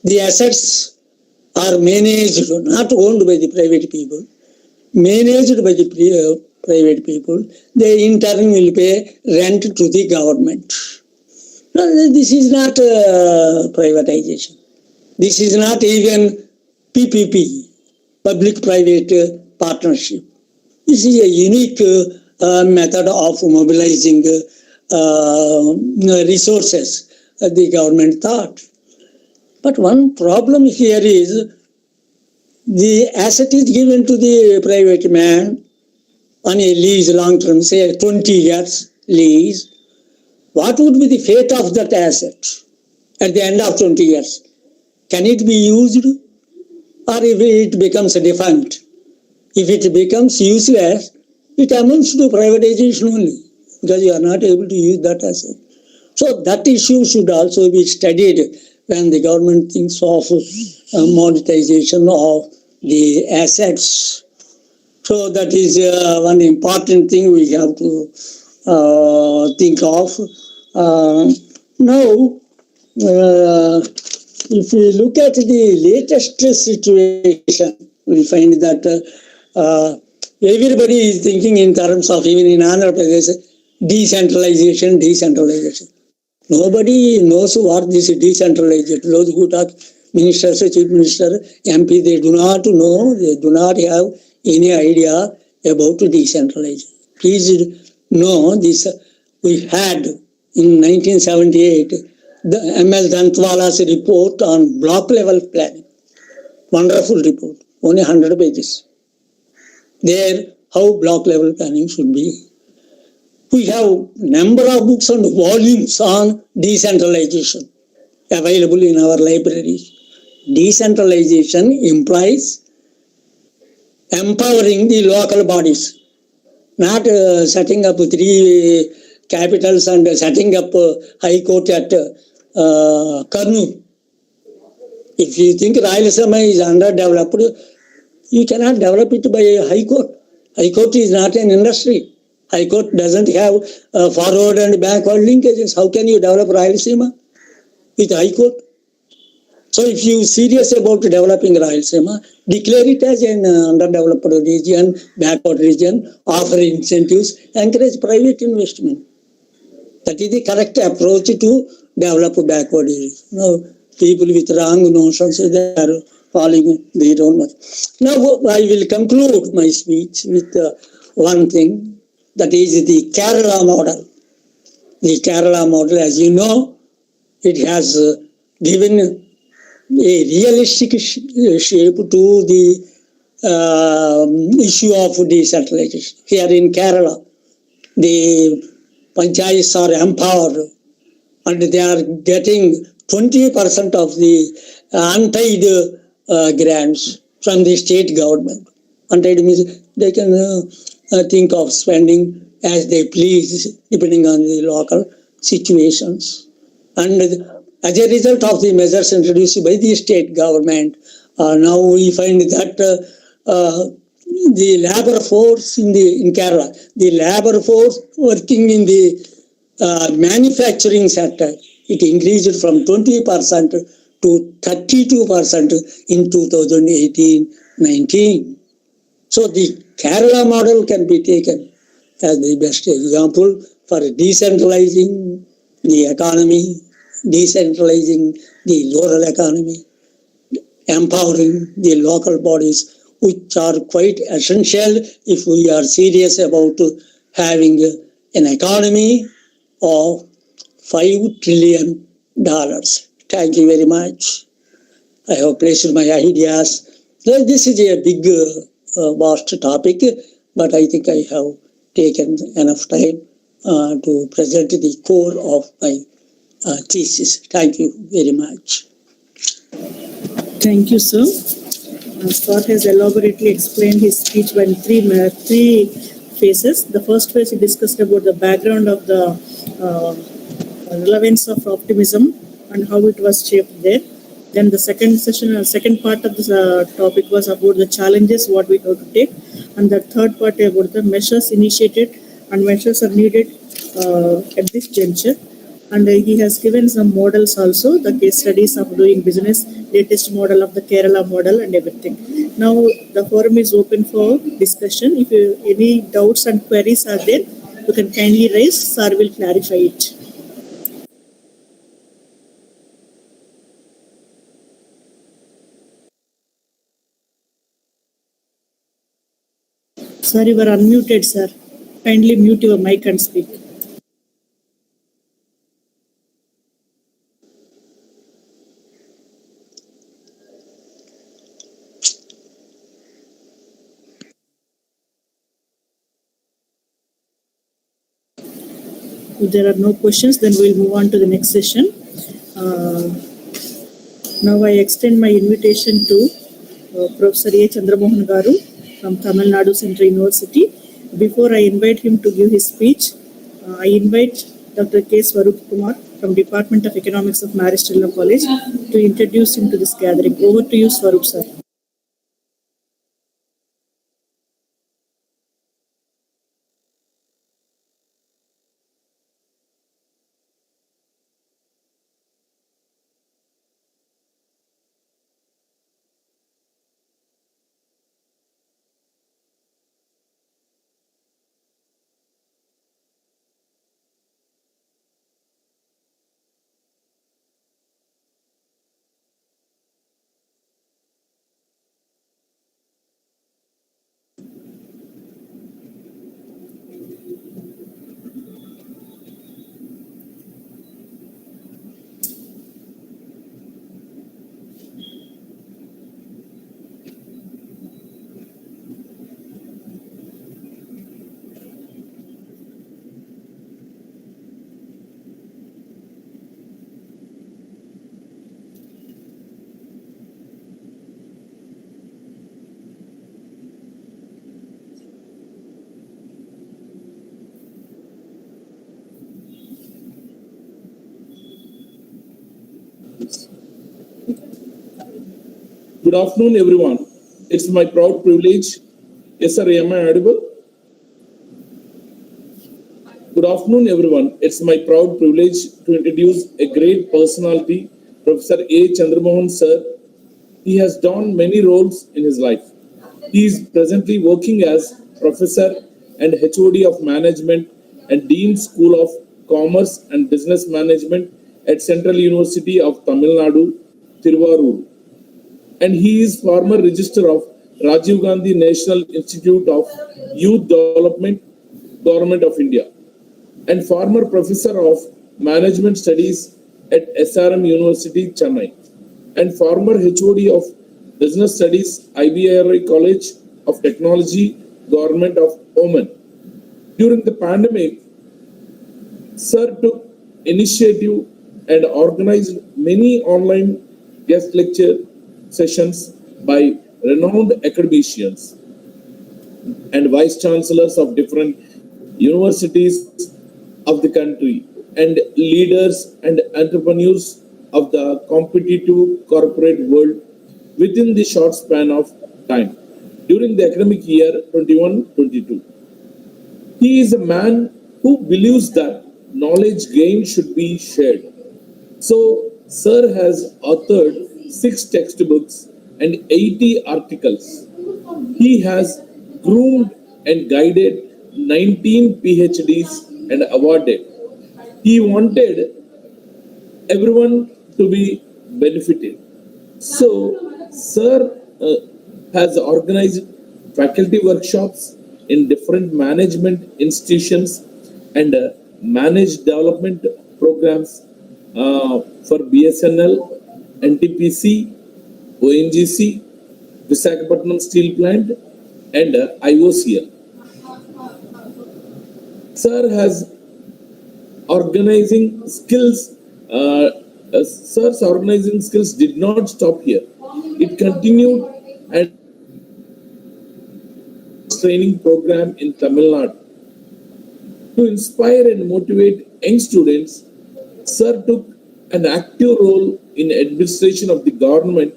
The assets are managed, not owned by the private people, managed by the private people. They in turn will pay rent to the government. No, this is not privatization. This is not even PPP, public-private partnership. This is a unique method of mobilizing resources, the government thought. But one problem here is the asset is given to the private man on a lease, long-term, say 20 years lease. What would be the fate of that asset at the end of 20 years? Can it be used, or if it becomes defunct? If it becomes useless, it amounts to privatization only, because you are not able to use that asset. So that issue should also be studied when the government thinks of monetization of the assets. So that is one important thing we have to think of. Now, if we look at the latest situation, we find that everybody is thinking in terms of, even in Andhra Pradesh, decentralization. Nobody knows what this decentralization. Those who talk, ministers, chief minister, MP, they do not know, they do not have any idea about decentralization. Please know this. We had in 1978 the ML Dantwala's report on block level planning. Wonderful report, only 100 pages. There, how block level planning should be. We have number of books and volumes on decentralization available in our libraries. Decentralization implies empowering the local bodies, not setting up three capitals and setting up high court at Kurnool. If you think Rayalaseema is underdeveloped, you cannot develop it by a high court. High court is not an industry. High court doesn't have forward and backward linkages. How can you develop Rayalaseema with high court? So if you are serious about developing Rayalaseema, declare it as an underdeveloped region, backward region, offer incentives, encourage private investment. That is the correct approach to develop backward areas. Now, people with wrong notions, they are following their own way. Now, I will conclude my speech with one thing, that is the Kerala model. The Kerala model, as you know, it has given a realistic shape to the issue of decentralization. Here in Kerala, the panchayats are empowered and they are getting 20% of the untied grants from the state government. Untied means they can think of spending as they please depending on the local situations. And as a result of the measures introduced by the state government, now we find that the labor force in Kerala, the labor force working in the manufacturing sector, it increased from 20% to 32% in 2018-19. So the Kerala model can be taken as the best example for decentralizing the economy, decentralizing the rural economy, empowering the local bodies, which are quite essential if we are serious about having an economy of $5 trillion. Thank you very much. I have placed my ideas. This is a big, vast topic, but I think I have taken enough time to present the core of my thesis. Thank you very much. Thank you, sir. Scott has elaborately explained his speech in three phases. The first phase, he discussed about the background of the relevance of optimism and how it was shaped there. Then the second part of this topic was about the challenges, what we have to take. And the third part about the measures initiated and measures are needed at this juncture. And he has given some models also, the case studies of doing business, latest model of the Kerala model and everything. Now the forum is open for discussion. If any doubts and queries are there, you can kindly raise, sir will clarify it. Sir, you are unmuted, sir. Kindly mute your mic and speak. If there are no questions, then we'll move on to the next session. Now I extend my invitation to Professor A. Chandramohan Garu from Tamil Nadu Central University. Before I invite him to give his speech, I invite Dr. K. Swarup Kumar from Department of Economics of Maristella College to introduce him to this gathering. Over to you, Swarup, sir. Good afternoon, everyone. It's my proud privilege. Yes, sir, am I audible? Good afternoon, everyone. It's my proud privilege to introduce a great personality, Professor A. Chandramohan, sir. He has done many roles in his life. He is presently working as Professor and HOD of Management and Dean School of Commerce and Business Management at Central University of Tamil Nadu, Tiruvarur. And he is former Register of Rajiv Gandhi National Institute of Youth Development, Government of India, and former Professor of Management Studies at SRM University, Chennai, and former HOD of Business Studies, IBRI College of Technology, Government of Oman. During the pandemic, Sir took initiative and organized many online guest lecture sessions by renowned academicians and vice chancellors of different universities of the country and leaders and entrepreneurs of the competitive corporate world within the short span of time during the academic year 21-22. He is a man who believes that knowledge gained should be shared. So, Sir has authored 6 textbooks and 80 articles. He has groomed and guided 19 PhDs and awarded. He wanted everyone to be benefited. So, Sir has organized faculty workshops in different management institutions and managed development programs for BSNL, NTPC, ONGC, Visakhapatnam Steel Plant, and IOCL. Sir has organizing skills. Sir's organizing skills did not stop here. It continued and training program in Tamil Nadu. To inspire and motivate young students, Sir took an active role in administration of the government.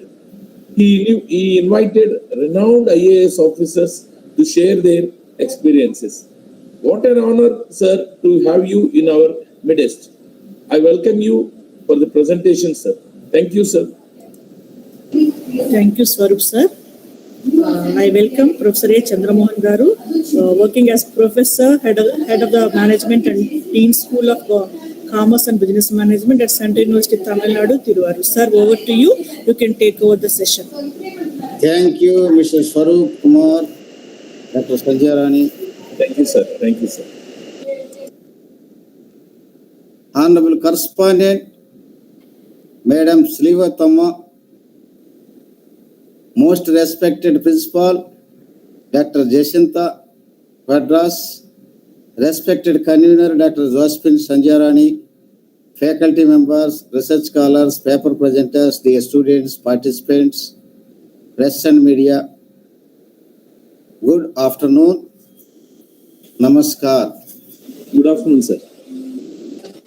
He invited renowned IAS officers to share their experiences. What an honor, Sir, to have you in our midst. I welcome you for the presentation, sir. Thank you, sir. Thank you, Swarup sir. I welcome Professor A. Chandramohan Garu, working as Professor, head of the Management and Dean School of Commerce and Business Management at Central University, Tamil Nadu, Tiruvarur. Sir, over to you. You can take over the session. Thank you, Mr. Swarup Kumar, Dr. Sanjay Rani. Thank you, sir. Thank you, sir. Honorable Correspondent, Madam Slivatama, most respected Principal, Dr. Jacinta Quadras, respected Convener, Dr. Josephine Sanjarani, faculty members, research scholars, paper presenters, dear students, participants, press and media, good afternoon. Namaskar. Good afternoon, sir.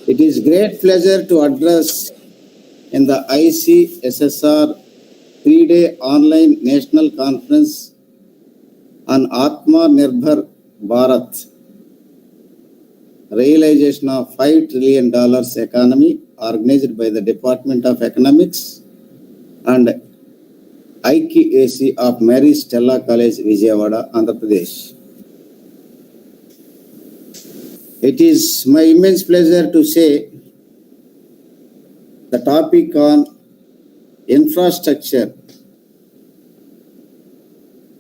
It is great pleasure to address in the ICSSR 3-day online national conference on Aaatma Nirbhar Bharath, realization of $5 trillion economy, organized by the Department of Economics and ICSSR of Mary Stella College, Vijayawada, Andhra Pradesh. It is my immense pleasure to say the topic on infrastructure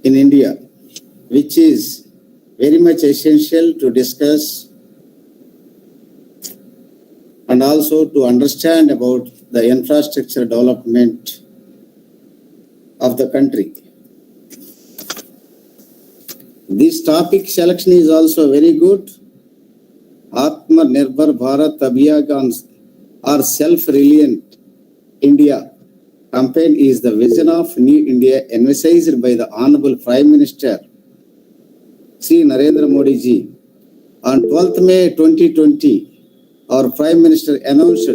in India, which is very much essential to discuss and also to understand about the infrastructure development of the country. This topic selection is also very good. Aaatma Nirbhar Bharath Abhiyan or Self-Reliant India campaign is the vision of New India emphasized by the Honorable Prime Minister Sri Narendra Modi ji. On 12th May 2020, our Prime Minister announced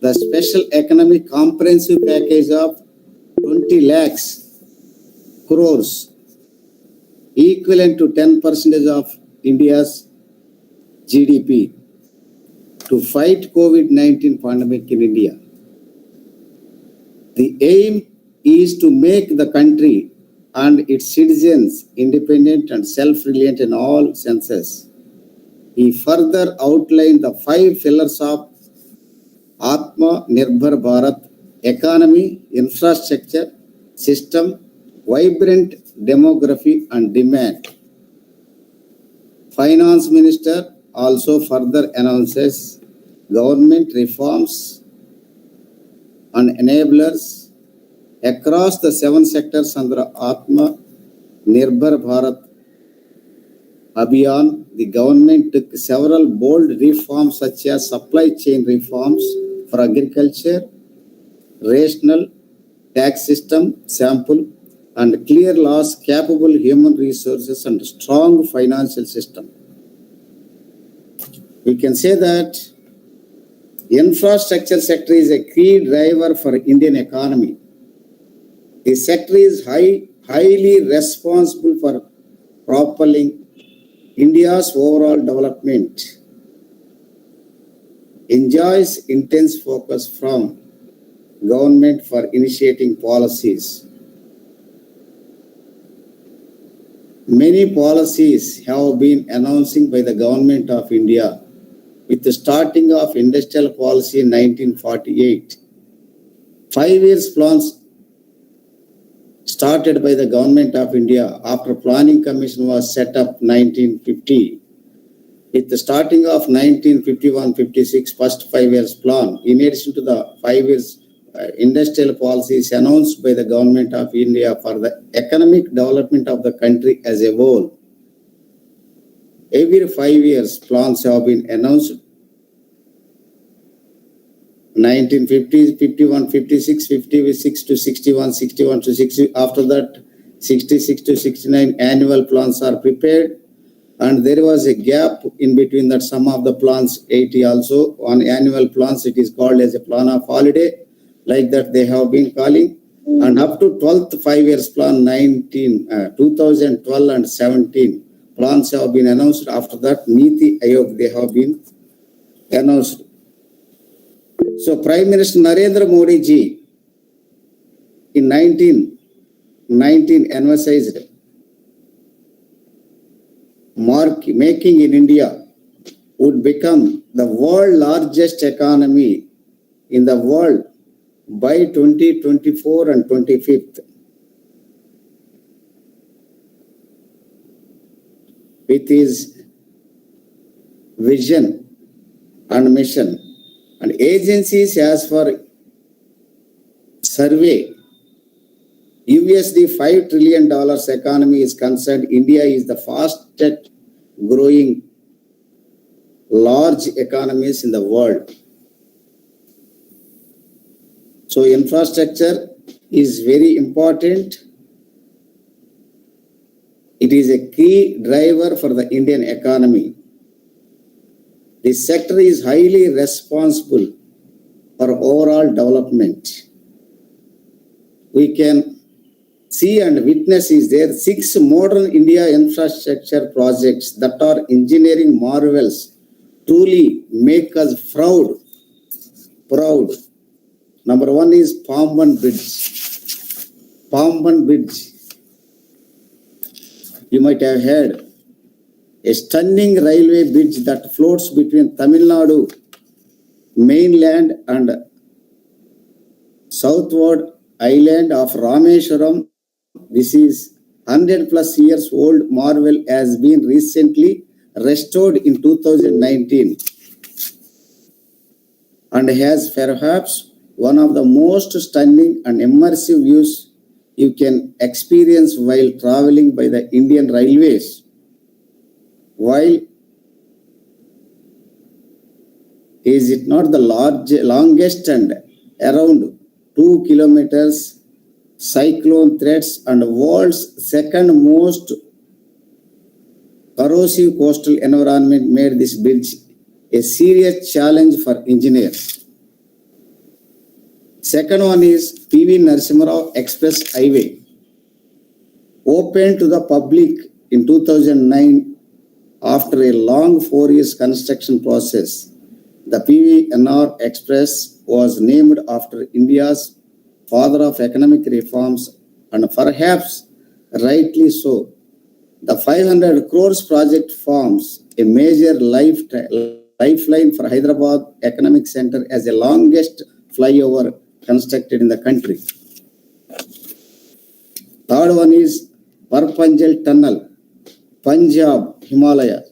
the special economic comprehensive package of 20 lakhs crores, equivalent to 10% of India's GDP, to fight COVID-19 pandemic in India. The aim is to make the country and its citizens independent and self-reliant in all senses. He further outlined the 5 pillars of Aaatma Nirbhar Bharath: economy, infrastructure, system, vibrant demography and demand. Finance Minister also further announces government reforms and enablers across the 7 sectors under Aaatma Nirbhar Bharath Abhiyan. The government took several bold reforms such as supply chain reforms for agriculture, rational tax system, sample, and clear laws, capable human resources, and strong financial system. We can say that infrastructure sector is a key driver for Indian economy. The sector is highly responsible for propelling India's overall development, enjoys intense focus from government for initiating policies. Many policies have been announced by the government of India with the starting of industrial policy in 1948. 5 years plans started by the government of India after planning commission was set up 1950. With the starting of 1951-56 first 5 years plan, in addition to the 5 years industrial policies announced by the government of India for the economic development of the country as a whole. Every 5 years plans have been announced. 1950, 51, 56, 56 to 61, 61 to 60. After that, 66 to 69 annual plans are prepared. And there was a gap in between that some of the plans, 80 also, on annual plans, it is called as a plan of holiday. Like that they have been calling. And up to 12th 5 years plan, 2012 and 17, plans have been announced. After that, Niti Ayog, they have been announced. So Prime Minister Narendra Modi ji in 1919 emphasized making in India would become the world largest economy in the world by 2024 and 25th. With his vision and mission, and agencies as for survey, USD $5 trillion economy is concerned, India is the fastest growing large economies in the world. So infrastructure is very important. It is a key driver for the Indian economy. This sector is highly responsible for overall development. We can see and witness is there 6 modern India infrastructure projects that are engineering marvels, truly make us proud. Number 1 is Pamban Bridge. Pamban Bridge, you might have heard, a stunning railway bridge that floats between Tamil Nadu mainland and southward island of Rameswaram. This is 100+ years old marvel, has been recently restored in 2019 and has perhaps one of the most stunning and immersive views you can experience while traveling by the Indian Railways. While is it not the longest and around 2 kilometers cyclone threats and world's second most corrosive coastal environment made this bridge a serious challenge for engineers. Second one is PV Narasimha Rao Express Highway, opened to the public in 2009 after a long 4 years construction process. The PVNR Express was named after India's father of economic reforms, and perhaps rightly so. The 500 crores project forms a major lifeline for Hyderabad Economic Center as the longest flyover constructed in the country. Third one is Parpanjal Tunnel, Punjab, Himalaya.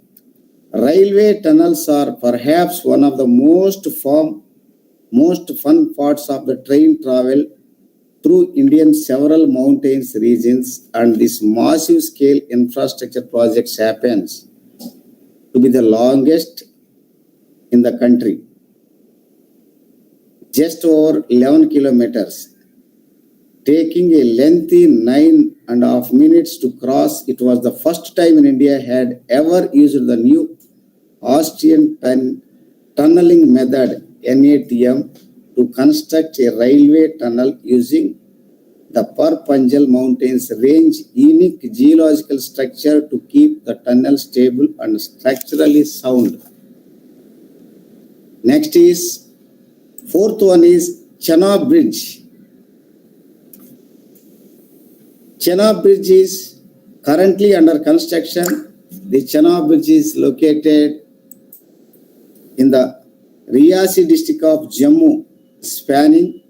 Railway tunnels are perhaps one of the most fun parts of the train travel through India's several mountains regions, and this massive scale infrastructure project happens to be the longest in the country, just over 11 kilometers, taking a lengthy 9.5 minutes to cross. It was the first time in India had ever used the new Austrian tunneling method, NATM, to construct a railway tunnel using the Parpanjal Mountains range unique geological structure to keep the tunnel stable and structurally sound. Next is, fourth one is Chenab Bridge. Chenab Bridge is currently under construction. The Chenab Bridge is located in the Riyasi district of Jammu, spanning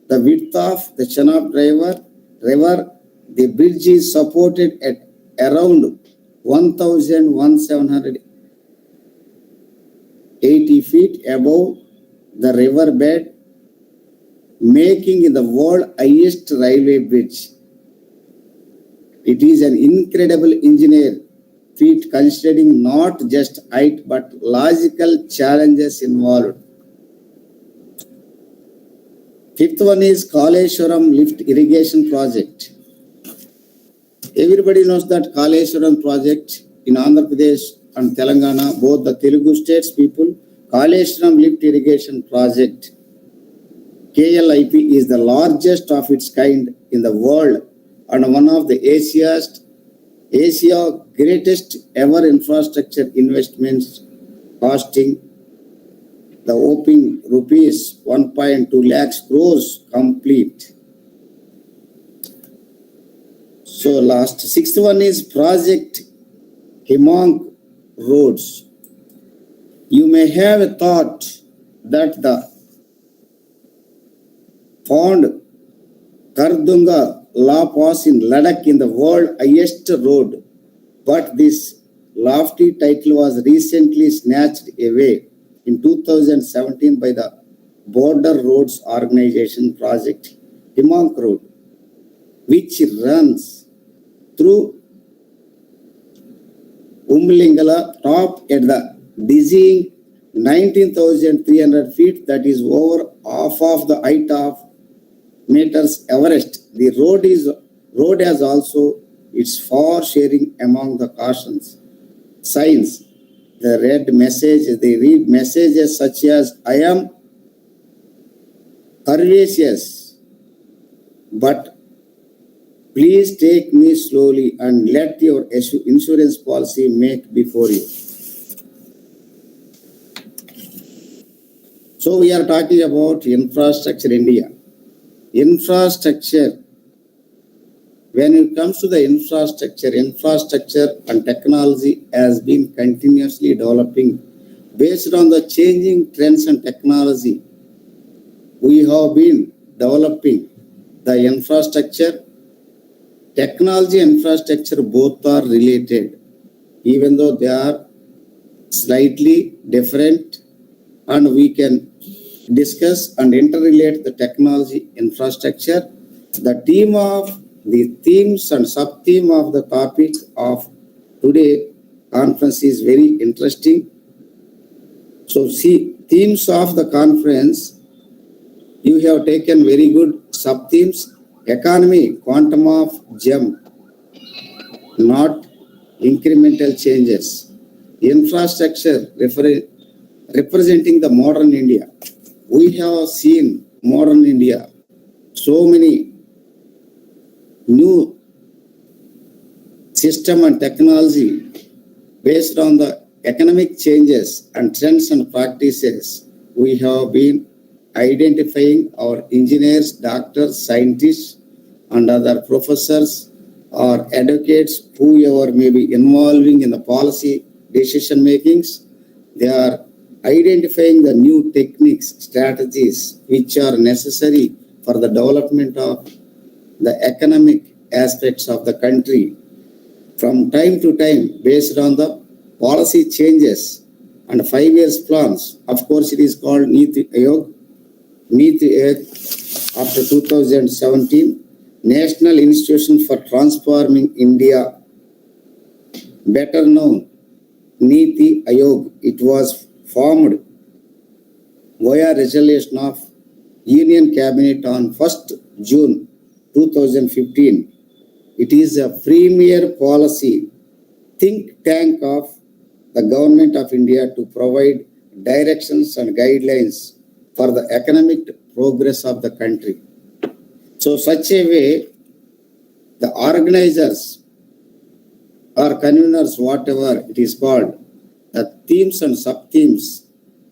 the width of the Chenab River. The bridge is supported at around 1,780 feet above the river bed, making it the world's highest railway bridge. It is an incredible engineer feat considering not just height but logical challenges involved. Fifth one is Kaleshwaram Lift Irrigation Project. Everybody knows that Kaleshwaram project in Andhra Pradesh and Telangana, both the Telugu states people, Kaleshwaram Lift Irrigation Project, KLIP, is the largest of its kind in the world and one of the Asia's greatest ever infrastructure investments, costing the whopping rupees 1.2 lakhs crores complete. So last, sixth one is Project Himang Roads. You may have a thought that the Pond Kardunga La Pass in Ladakh in the world highest road, but this lofty title was recently snatched away in 2017 by the Border Roads Organization Project Himang Road, which runs through Umlingala top at the dizzying 19,300 feet, that is over half of the height of meters Everest. The road has also its far sharing among the cautions signs. They read messages such as, I am courageous, but please take me slowly and let your insurance policy make before you. So we are talking about infrastructure India. Infrastructure, when it comes to the infrastructure and technology has been continuously developing based on the changing trends and technology. We have been developing the infrastructure. Technology and infrastructure both are related, even though they are slightly different, and we can discuss and interrelate the technology infrastructure. The themes and sub-theme of the topic of today conference is very interesting. So see, themes of the conference, you have taken very good sub-themes. Economy, quantum of gem, not incremental changes. Infrastructure, representing the modern India. We have seen modern India so many new system and technology based on the economic changes and trends and practices. We have been identifying our engineers, doctors, scientists, and other professors or advocates, whoever may be involving in the policy decision makings. They are identifying the new techniques, strategies which are necessary for the development of the economic aspects of the country from time to time based on the policy changes and 5 years plans. Of course, it is called Niti Ayog. Niti Ayog after 2017, National Institution for Transforming India, better known Niti Ayog. It was formed via resolution of Union Cabinet on 1st June 2015. It is a premier policy think tank of the Government of India to provide directions and guidelines for the economic progress of the country. So such a way, the organizers or conveners, whatever it is called, the themes and sub-themes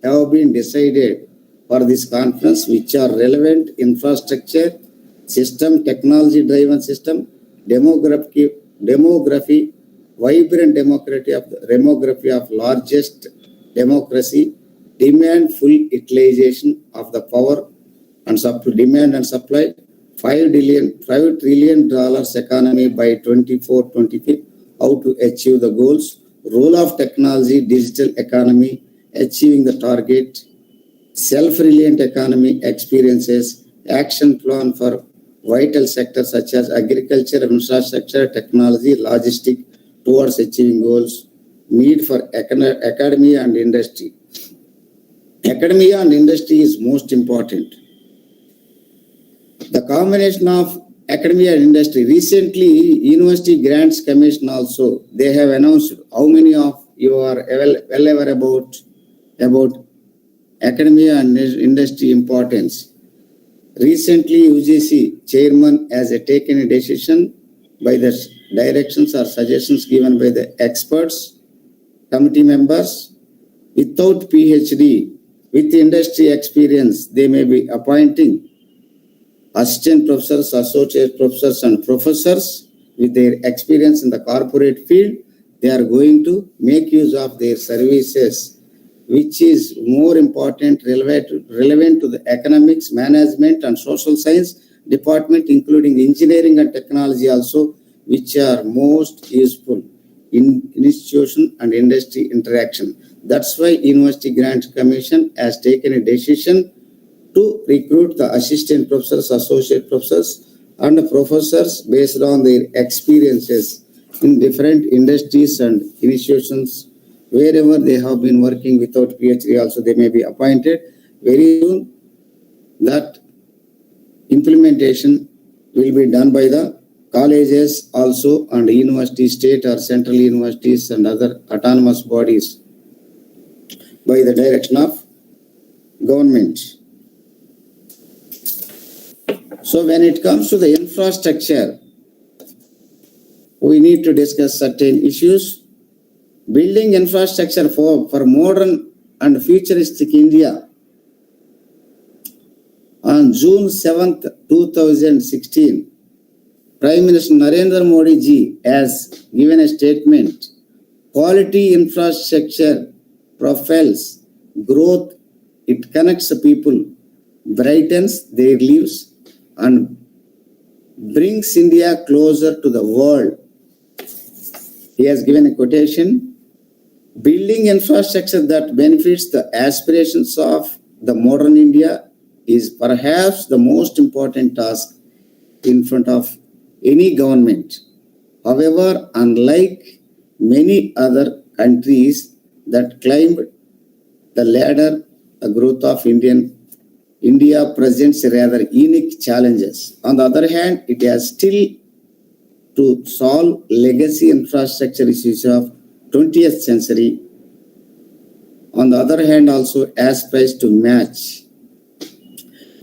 have been decided for this conference, which are relevant infrastructure, system, technology-driven system, demography, vibrant demography of largest democracy, demand full utilization of the power and demand and supply, $5 trillion economy by 24-25, how to achieve the goals, role of technology, digital economy, achieving the target, self-reliant economy experiences, action plan for vital sectors such as agriculture, infrastructure, technology, logistics towards achieving goals, need for academia and industry. Academia and industry is most important. The combination of academia and industry. Recently, University Grants Commission also, they have announced how many of you are well aware about academia and industry importance. Recently, UGC chairman has taken a decision by the directions or suggestions given by the experts, committee members, without PhD, with industry experience, they may be appointing assistant professors, associate professors, and professors with their experience in the corporate field. They are going to make use of their services, which is more important, relevant to the economics, management, and social science department, including engineering and technology also, which are most useful in institution and industry interaction. That's why University Grants Commission has taken a decision to recruit the assistant professors, associate professors, and professors based on their experiences in different industries and institutions. Wherever they have been working without PhD also, they may be appointed. Very soon, that implementation will be done by the colleges also and university, state or central universities and other autonomous bodies by the direction of government. So when it comes to the infrastructure, we need to discuss certain issues. Building infrastructure for modern and futuristic India. On June 7th, 2016, Prime Minister Narendra Modi ji has given a statement. Quality infrastructure propels growth, it connects the people, brightens their lives, and brings India closer to the world. He has given a quotation. Building infrastructure that benefits the aspirations of the modern India is perhaps the most important task in front of any government. However, unlike many other countries that climbed the ladder, the growth of India presents rather unique challenges. On the other hand, it has still to solve legacy infrastructure issues of 20th century. On the other hand, also aspires to match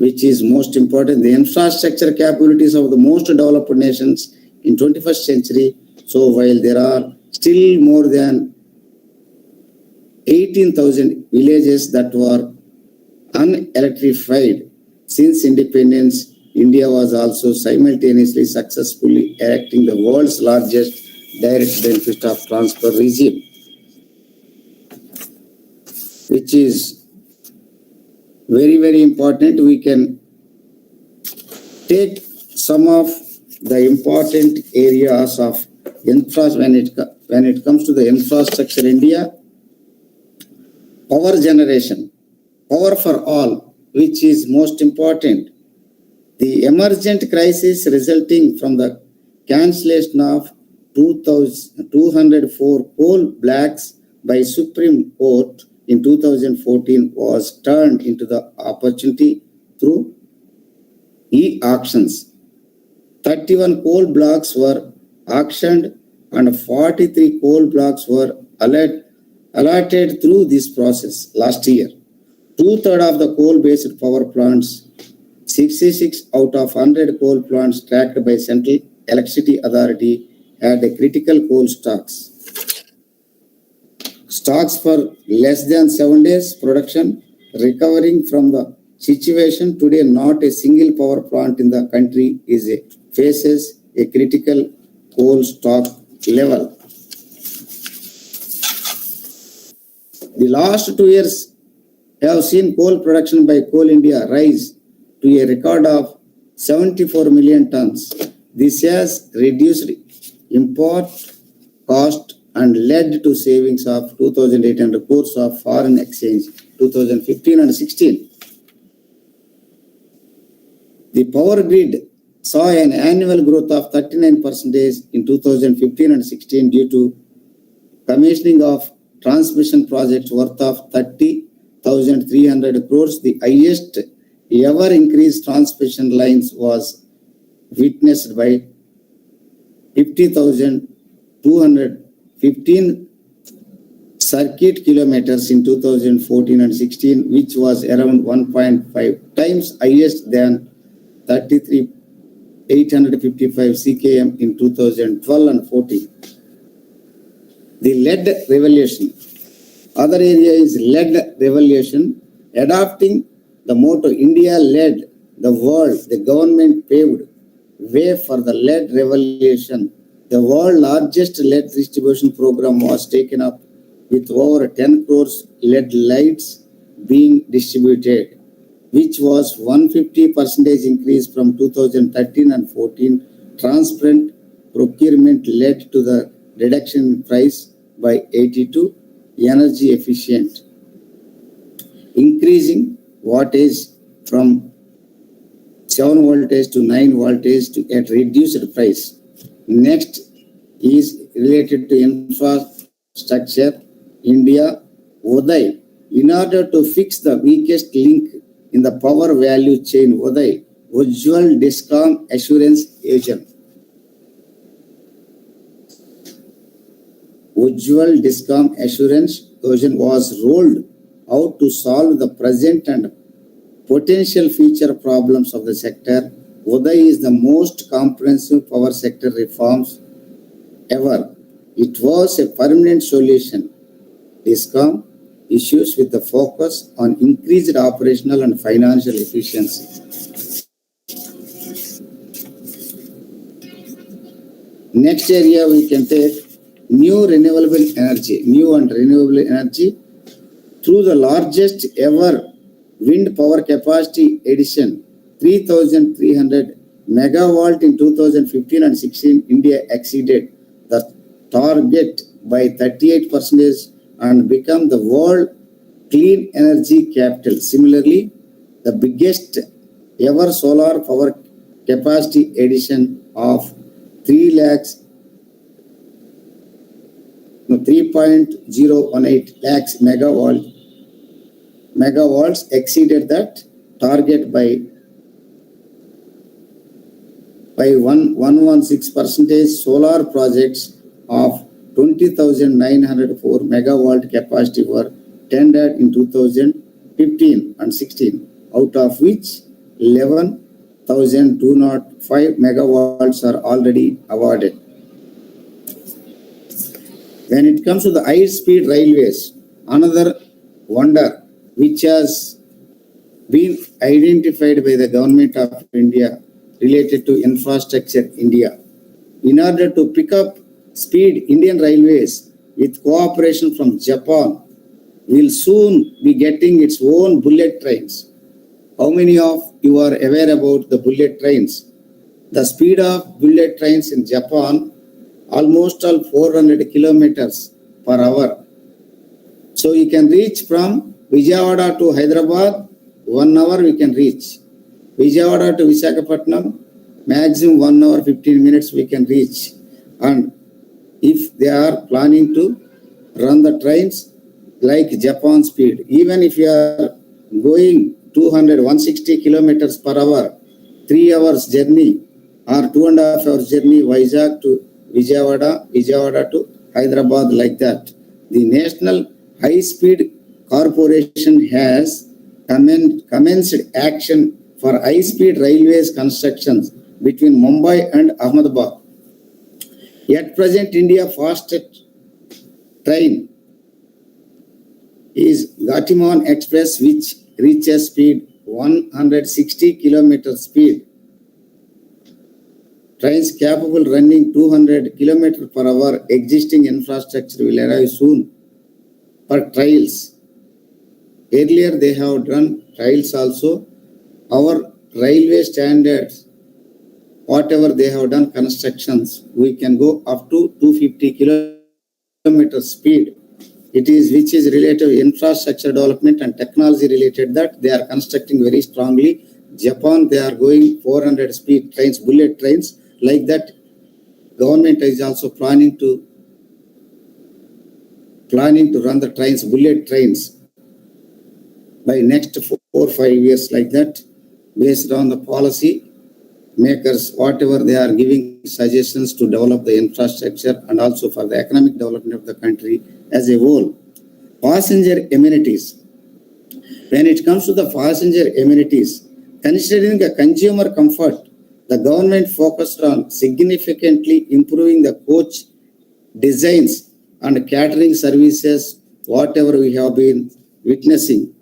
which is most important, the infrastructure capabilities of the most developed nations in 21st century. So while there are still more than 18,000 villages that were unelectrified since independence, India was also simultaneously successfully erecting the world's largest direct benefit of transfer regime, which is very, very important. We can take some of the important areas of infrastructure when it comes to the infrastructure. India, power generation, power for all, which is most important. The emergent crisis resulting from the cancellation of 204 coal blocks by Supreme Court in 2014 was turned into the opportunity through e-auctions. 31 coal blocks were auctioned and 43 coal blocks were allotted through this process last year. 2/3 of the coal-based power plants, 66 out of 100 coal plants tracked by Central Electricity Authority had a critical coal stocks for less than 7 days production. Recovering from the situation today, not a single power plant in the country faces a critical coal stock level. The last 2 years have seen coal production by Coal India rise to a record of 74 million tons. This has reduced import cost and led to savings of 2,800 crores of foreign exchange 2015 and 16. The power grid saw an annual growth of 39% in 2015 and 16 due to commissioning of transmission projects worth of 30,300 crores. The highest ever increased transmission lines was witnessed by 50,215 circuit kilometers in 2014 and 16, which was around 1.5 times highest than 33,855 CKM in 2012 and 14. The lead revolution. Other area is lead revolution. Adopting the motto India led the world, the government paved way for the lead revolution. The world's largest lead distribution program was taken up with over 10 crores lead lights being distributed, which was 150% increase from 2013 and 14. Transparent procurement led to the reduction in price by 82, energy efficient, increasing voltage from 7 voltage to 9 voltage at reduced price. Next is related to infrastructure. India, Uday, in order to fix the weakest link in the power value chain, Uday, Ujjwal Discom Assurance Agent. Ujjwal Discom Assurance Agent was rolled out to solve the present and potential future problems of the sector. Uday is the most comprehensive power sector reforms ever. It was a permanent solution. Discom issues with the focus on increased operational and financial efficiency. Next area we can take new and renewable energy through the largest ever wind power capacity addition, 3,300 megawatt in 2015 and 16. India exceeded the target by 38% and become the world clean energy capital. Similarly, the biggest ever solar power capacity addition of 3.018 lakhs megawatts exceeded that target by 116%. Solar projects of 20,904 megawatt capacity were tendered in 2015 and 16, out of which 11,205 megawatts are already awarded. When it comes to the high-speed railways, another wonder which has been identified by the government of India related to infrastructure India. In order to pick up speed, Indian Railways with cooperation from Japan will soon be getting its own bullet trains. How many of you are aware about the bullet trains? The speed of bullet trains in Japan almost all 400 kilometers per hour. So you can reach from Vijayawada to Hyderabad, 1 hour we can reach. Vijayawada to Visakhapatnam, maximum 1 hour 15 minutes we can reach. And if they are planning to run the trains like Japan speed, even if you are going 160 kilometers per hour, 3 hours journey or 2.5 hours journey, Vizag to Vijayawada, Vijayawada to Hyderabad, like that. The National High Speed Corporation has commenced action for high-speed railways constructions between Mumbai and Ahmedabad. At present, India's fastest train is Gatiman Express, which reaches speed 160 km speed. Trains capable running 200 km per hour. Existing infrastructure will arrive soon for trials. Earlier, they have done trials also. Our railway standards, whatever they have done constructions, we can go up to 250 km speed. It is which is related to infrastructure development and technology related, that they are constructing very strongly. Japan, they are going 400 speed trains, bullet trains, like that. Government is also planning to run the trains, bullet trains, by next 4 or 5 years, like that, based on the policy makers, whatever they are giving suggestions to develop the infrastructure and also for the economic development of the country as a whole. Passenger amenities. When it comes to the passenger amenities, considering the consumer comfort, the government focused on significantly improving the coach designs and catering services, whatever we have been witnessing.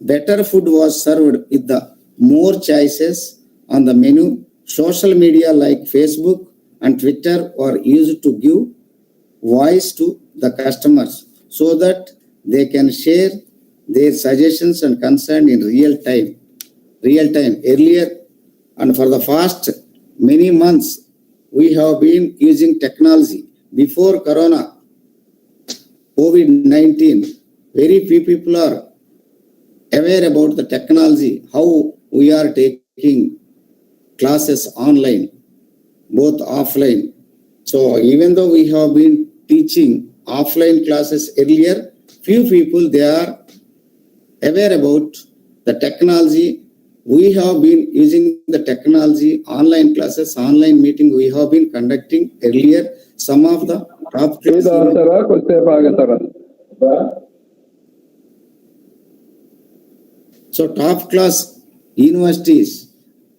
Better food was served with the more choices on the menu. Social media like Facebook and Twitter were used to give voice to the customers so that they can share their suggestions and concern in real time. Earlier, and for the past many months, we have been using technology. Before Corona, COVID-19, very few people are aware about the technology, how we are taking classes online, both offline. So even though we have been teaching offline classes earlier, few people, they are aware about the technology. We have been using the technology, online classes, online meeting we have been conducting earlier. Some of the top class. So top class universities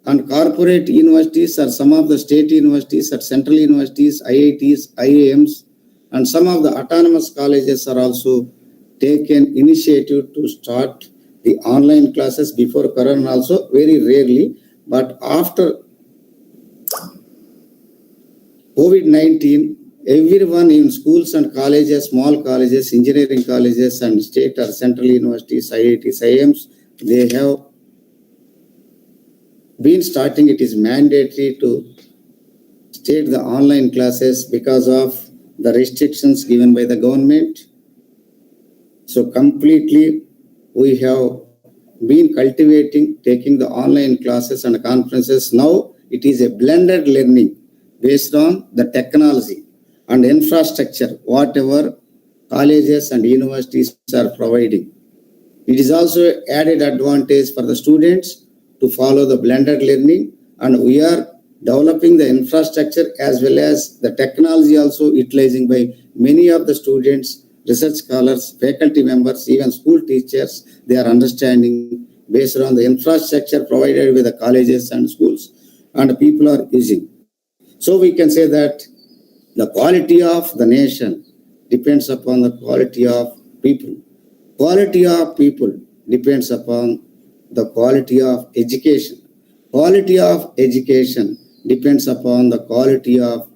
and corporate universities are some of the state universities, or central universities, IITs, IIMs, and some of the autonomous colleges are also taken initiative to start the online classes. Before Corona also, very rarely, but after COVID-19, everyone in schools and colleges, small colleges, engineering colleges, and state or central universities, IITs, IIMs, they have been starting. It is mandatory to state the online classes because of the restrictions given by the government. So completely we have been cultivating, taking the online classes and conferences. Now it is a blended learning based on the technology and infrastructure, whatever colleges and universities are providing. It is also added advantage for the students to follow the blended learning, and we are developing the infrastructure as well as the technology also utilizing by many of the students, research scholars, faculty members, even school teachers. They are understanding based on the infrastructure provided by the colleges and schools and people are using. So we can say that the quality of the nation depends upon the quality of people. Quality of people depends upon the quality of education. Quality of education depends upon the quality of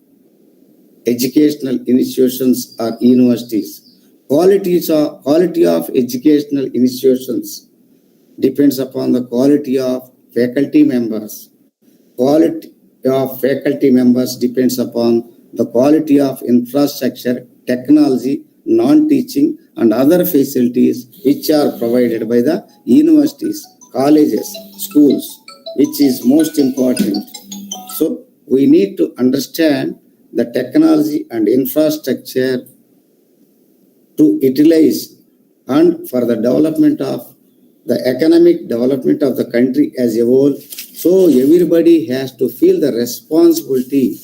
educational institutions or universities. Quality of educational institutions depends upon the quality of faculty members. Quality of faculty members depends upon the quality of infrastructure, technology, non-teaching and other facilities which are provided by the universities, colleges, schools, which is most important. So we need to understand the technology and infrastructure to utilize and for the development of the economic development of the country as a whole. So everybody has to feel the responsibility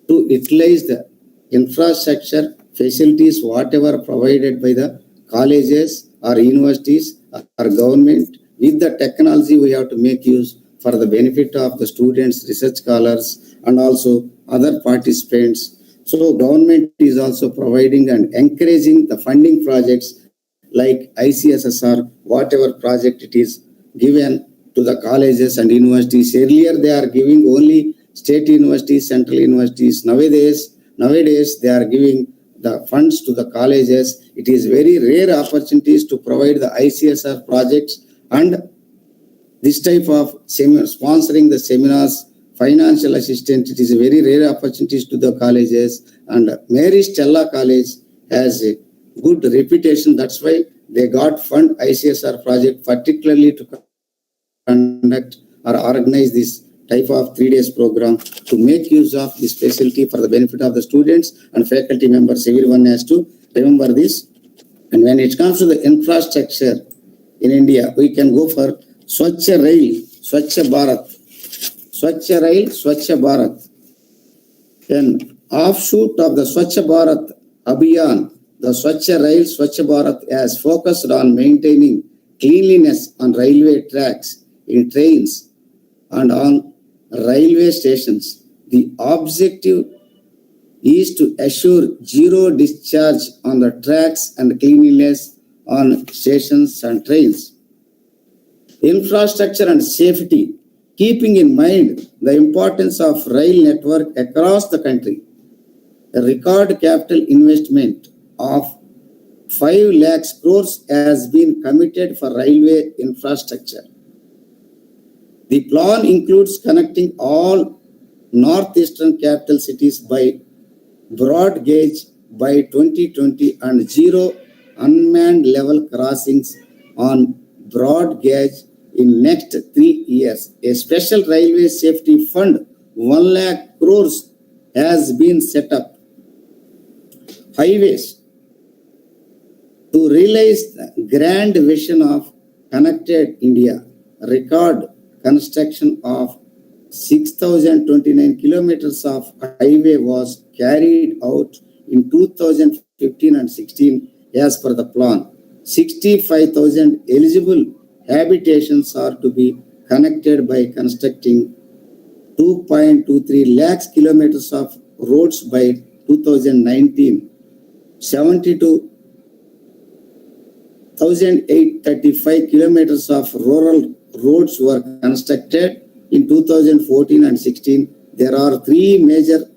to utilize the infrastructure facilities, whatever provided by the colleges or universities or government. With the technology, we have to make use for the benefit of the students, research scholars, and also other participants. So government is also providing and encouraging the funding projects like ICSSR, whatever project it is given to the colleges and universities. Earlier, they are giving only state universities, central universities. Nowadays, they are giving the funds to the colleges. It is very rare opportunities to provide the ICSR projects and this type of sponsoring the seminars, financial assistance. It is a very rare opportunities to the colleges, and Mary Stella College has a good reputation. That's why they got fund ICSR project particularly to conduct or organize this type of 3 days program to make use of this facility for the benefit of the students and faculty members. Everyone has to remember this. And when it comes to the infrastructure in India, we can go for Swachh Rail, Swachh Bharat. Swachh Rail, Swachh Bharat. An offshoot of the Swachh Bharat Abhiyan, the Swachh Rail, Swachh Bharat has focused on maintaining cleanliness on railway tracks, in trains, and on railway stations. The objective is to assure zero discharge on the tracks and cleanliness on stations and trains. Infrastructure and safety, keeping in mind the importance of rail network across the country. A record capital investment of 5 lakh crores has been committed for railway infrastructure. The plan includes connecting all northeastern capital cities by broad gauge by 2020 and zero unmanned level crossings on broad gauge in next 3 years. A special railway safety fund, 1 lakh crores, has been set up. Highways. To realize the grand vision of Connected India, record construction of 6,029 kilometers of highway was carried out in 2015 and 16 as per the plan. 65,000 eligible habitations are to be connected by constructing 2.23 lakhs kilometers of roads by 2019. 72,835 kilometers of rural roads were constructed in 2014 and 16. There are 3 major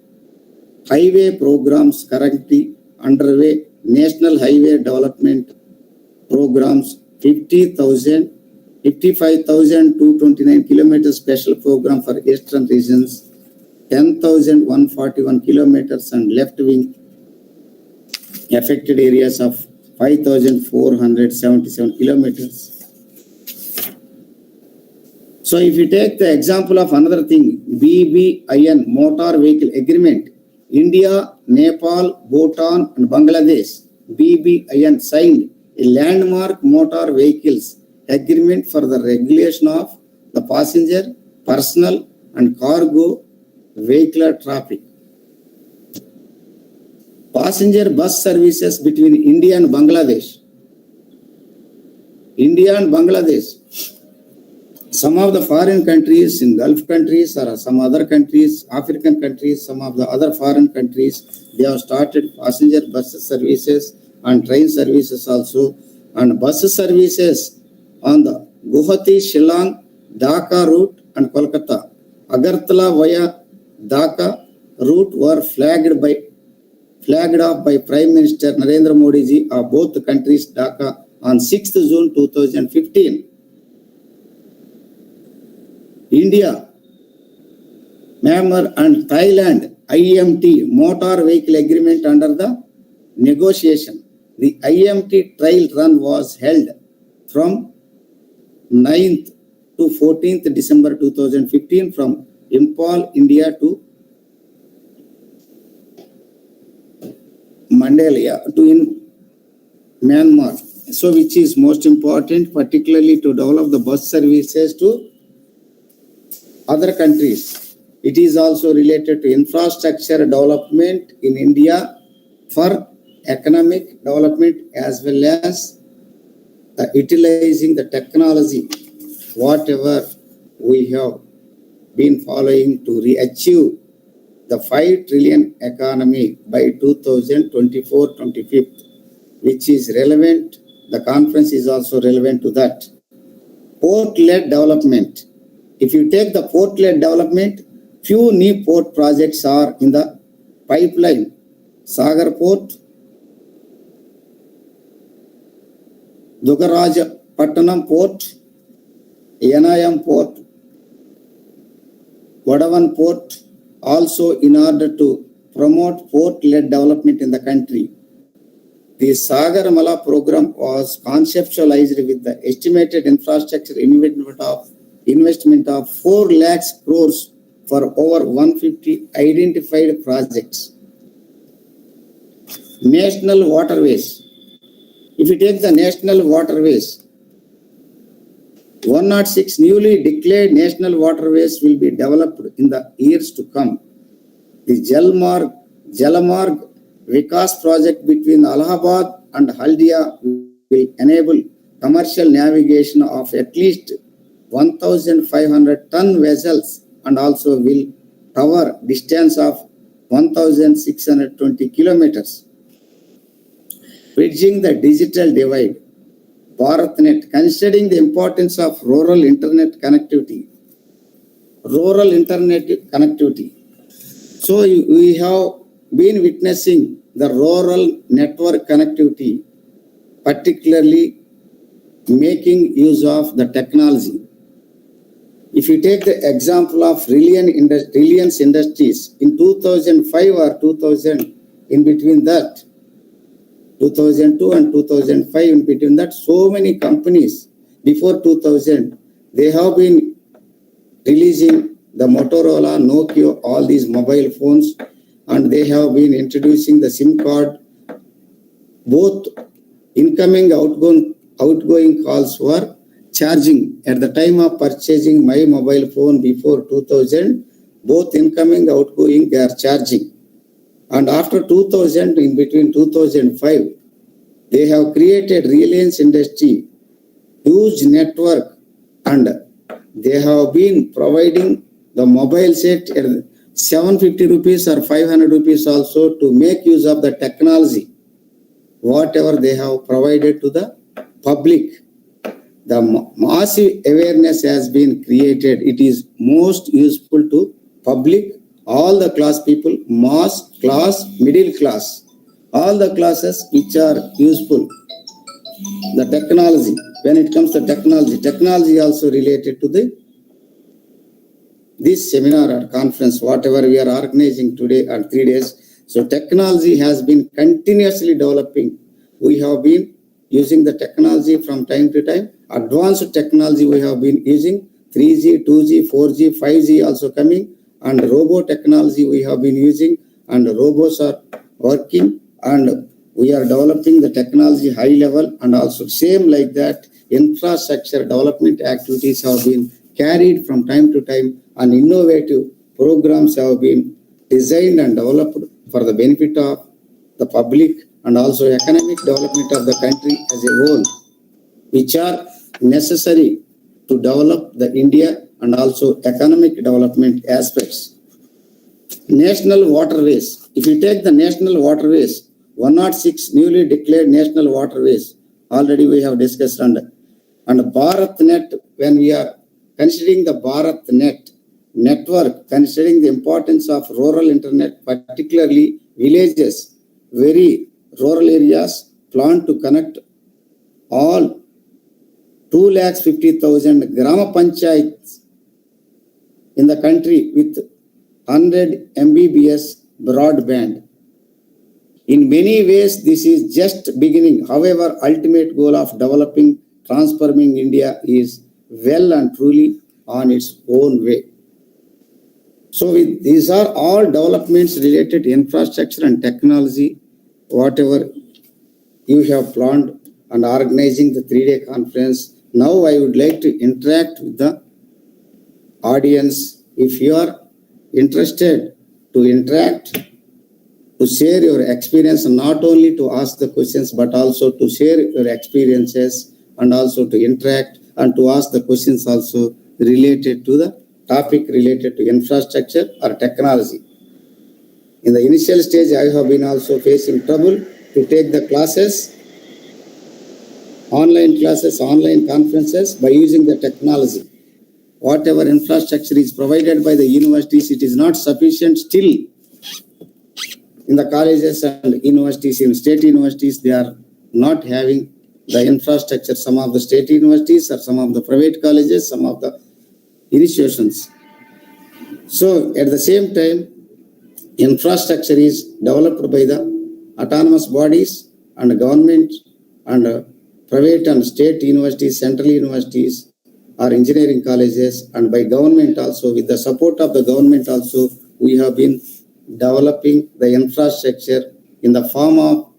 highway programs currently underway. National Highway Development Programs, 55,229 kilometers special program for eastern regions, 10,141 kilometers and left wing affected areas of 5,477 kilometers. So if you take the example of another thing, BBIN Motor Vehicle Agreement, India, Nepal, Bhutan and Bangladesh, BBIN signed a landmark motor vehicles agreement for the regulation of the passenger, personal and cargo vehicular traffic. Passenger bus services between India and Bangladesh. some of the foreign countries in Gulf countries or some other countries, African countries, some of the other foreign countries, they have started passenger bus services and train services also, and bus services on the Guwahati, Shillong, Dhaka route and Kolkata. Agartala via Dhaka route were flagged off by Prime Minister Narendra Modi ji of both countries, Dhaka, on 6th June 2015. India, Myanmar and Thailand IMT motor vehicle agreement under the negotiation. The IMT trial run was held from 9th to 14th December 2015 from Impal, India to Mandalay to in Myanmar. So which is most important, particularly to develop the bus services to other countries. It is also related to infrastructure development in India for economic development as well as utilizing the technology, whatever we have been following to achieve the 5 trillion economy by 2024-25, which is relevant. The conference is also relevant to that. Port-led development. If you take the port-led development, few new port projects are in the pipeline. Sagar Port, Dugarajapattanam Port, Yanayam Port, Vadavan Port, also in order to promote port-led development in the country. The Sagarmala program was conceptualized with the estimated infrastructure investment of 4 lakhs crores for over 150 identified projects. National waterways. If you take the national waterways, 106 newly declared national waterways will be developed in the years to come. The Jalamarg Vikas project between Allahabad and Haldia will enable commercial navigation of at least 1,500 ton vessels and also will cover distance of 1,620 kilometers. Bridging the digital divide. BharatNet, considering the importance of rural internet connectivity. So we have been witnessing the rural network connectivity, particularly making use of the technology. If you take the example of Reliance Industries in 2005 or 2000, in between that, 2002 and 2005, in between that, so many companies before 2000, they have been releasing the Motorola, Nokia, all these mobile phones, and they have been introducing the SIM card. Both incoming, outgoing calls were charging. At the time of purchasing my mobile phone before 2000, both incoming, outgoing, they are charging. And after 2000, in between 2005, they have created Reliance Industry, huge network, and they have been providing the mobile set at 750 rupees or 500 rupees also to make use of the technology, whatever they have provided to the public. The massive awareness has been created. It is most useful to public, all the class people, mass, class, middle class, all the classes which are useful. The technology, when it comes to technology also related to this seminar or conference, whatever we are organizing today or 3 days. So technology has been continuously developing. We have been using the technology from time to time. Advanced technology we have been using, 3G, 2G, 4G, 5G also coming, and robo technology we have been using, and robots are working, and we are developing the technology high level, and also same like that, infrastructure development activities have been carried from time to time, and innovative programs have been designed and developed for the benefit of the public and also economic development of the country as a whole, which are necessary to develop the India and also economic development aspects. National waterways. If you take the national waterways, 106 newly declared national waterways, already we have discussed and BharatNet, when we are considering the BharatNet network, considering the importance of rural internet, particularly villages, very rural areas, plan to connect all 250,000 Grama Panchayats in the country with 100 Mbps broadband. In many ways, this is just beginning. However, ultimate goal of developing, transforming India is well and truly on its own way. So these are all developments related to infrastructure and technology, whatever you have planned and organizing the 3-day conference. Now I would like to interact with the audience. If you are interested to interact, to share your experience, not only to ask the questions, but also to share your experiences and also to interact and to ask the questions also related to the topic related to infrastructure or technology. In the initial stage, I have been also facing trouble to take the classes, online conferences by using the technology. Whatever infrastructure is provided by the universities, it is not sufficient still. In the colleges and universities, in state universities, they are not having the infrastructure. Some of the state universities or some of the private colleges, some of the institutions. So at the same time, infrastructure is developed by the autonomous bodies and government and private and state universities, central universities or engineering colleges, and by government also. With the support of the government also, we have been developing the infrastructure in the form of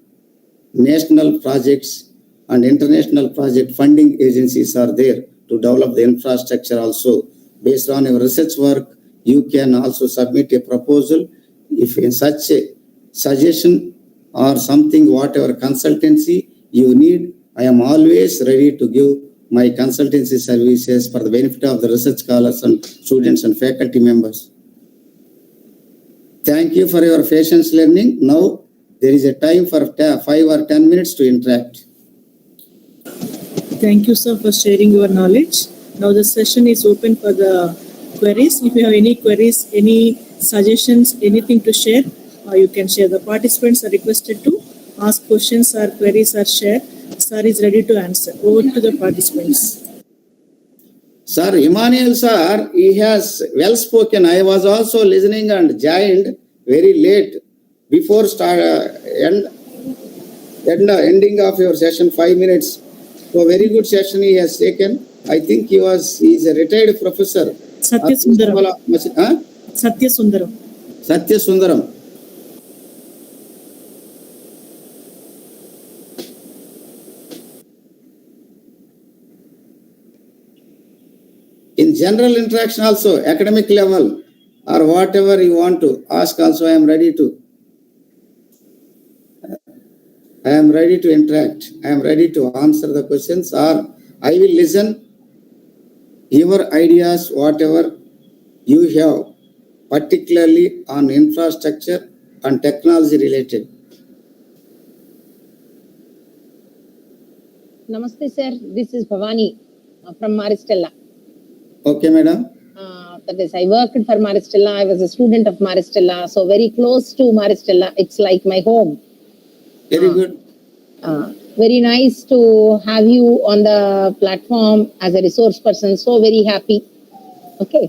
national projects and international project funding agencies are there to develop the infrastructure also. Based on your research work, you can also submit a proposal. If in such a suggestion or something, whatever consultancy you need, I am always ready to give my consultancy services for the benefit of the research scholars and students and faculty members. Thank you for your patience learning. Now there is a time for 5 or 10 minutes to interact. Thank you, sir, for sharing your knowledge. Now the session is open for the queries. If you have any queries, any suggestions, anything to share, you can share. The participants are requested to ask questions or queries or share. Sir is ready to answer. Over to the participants. Sir, Emmanuel sir, he has well spoken. I was also listening and joined very late before ending of your session, 5 minutes. So very good session he has taken. I think he is a retired professor. Satya Sundaram. Satya Sundaram. Satya Sundaram. In general interaction also, academic level or whatever you want to ask also, I am ready to interact. I am ready to answer the questions, or I will listen your ideas, whatever you have, particularly on infrastructure and technology related. Namaste, sir. This is Bhavani from Stella. Okay, madam. That is, I worked for Stella. I was a student of Stella, so very close to Stella. It's like my home. Very good. Very nice to have you on the platform as a resource person. So very happy. Okay.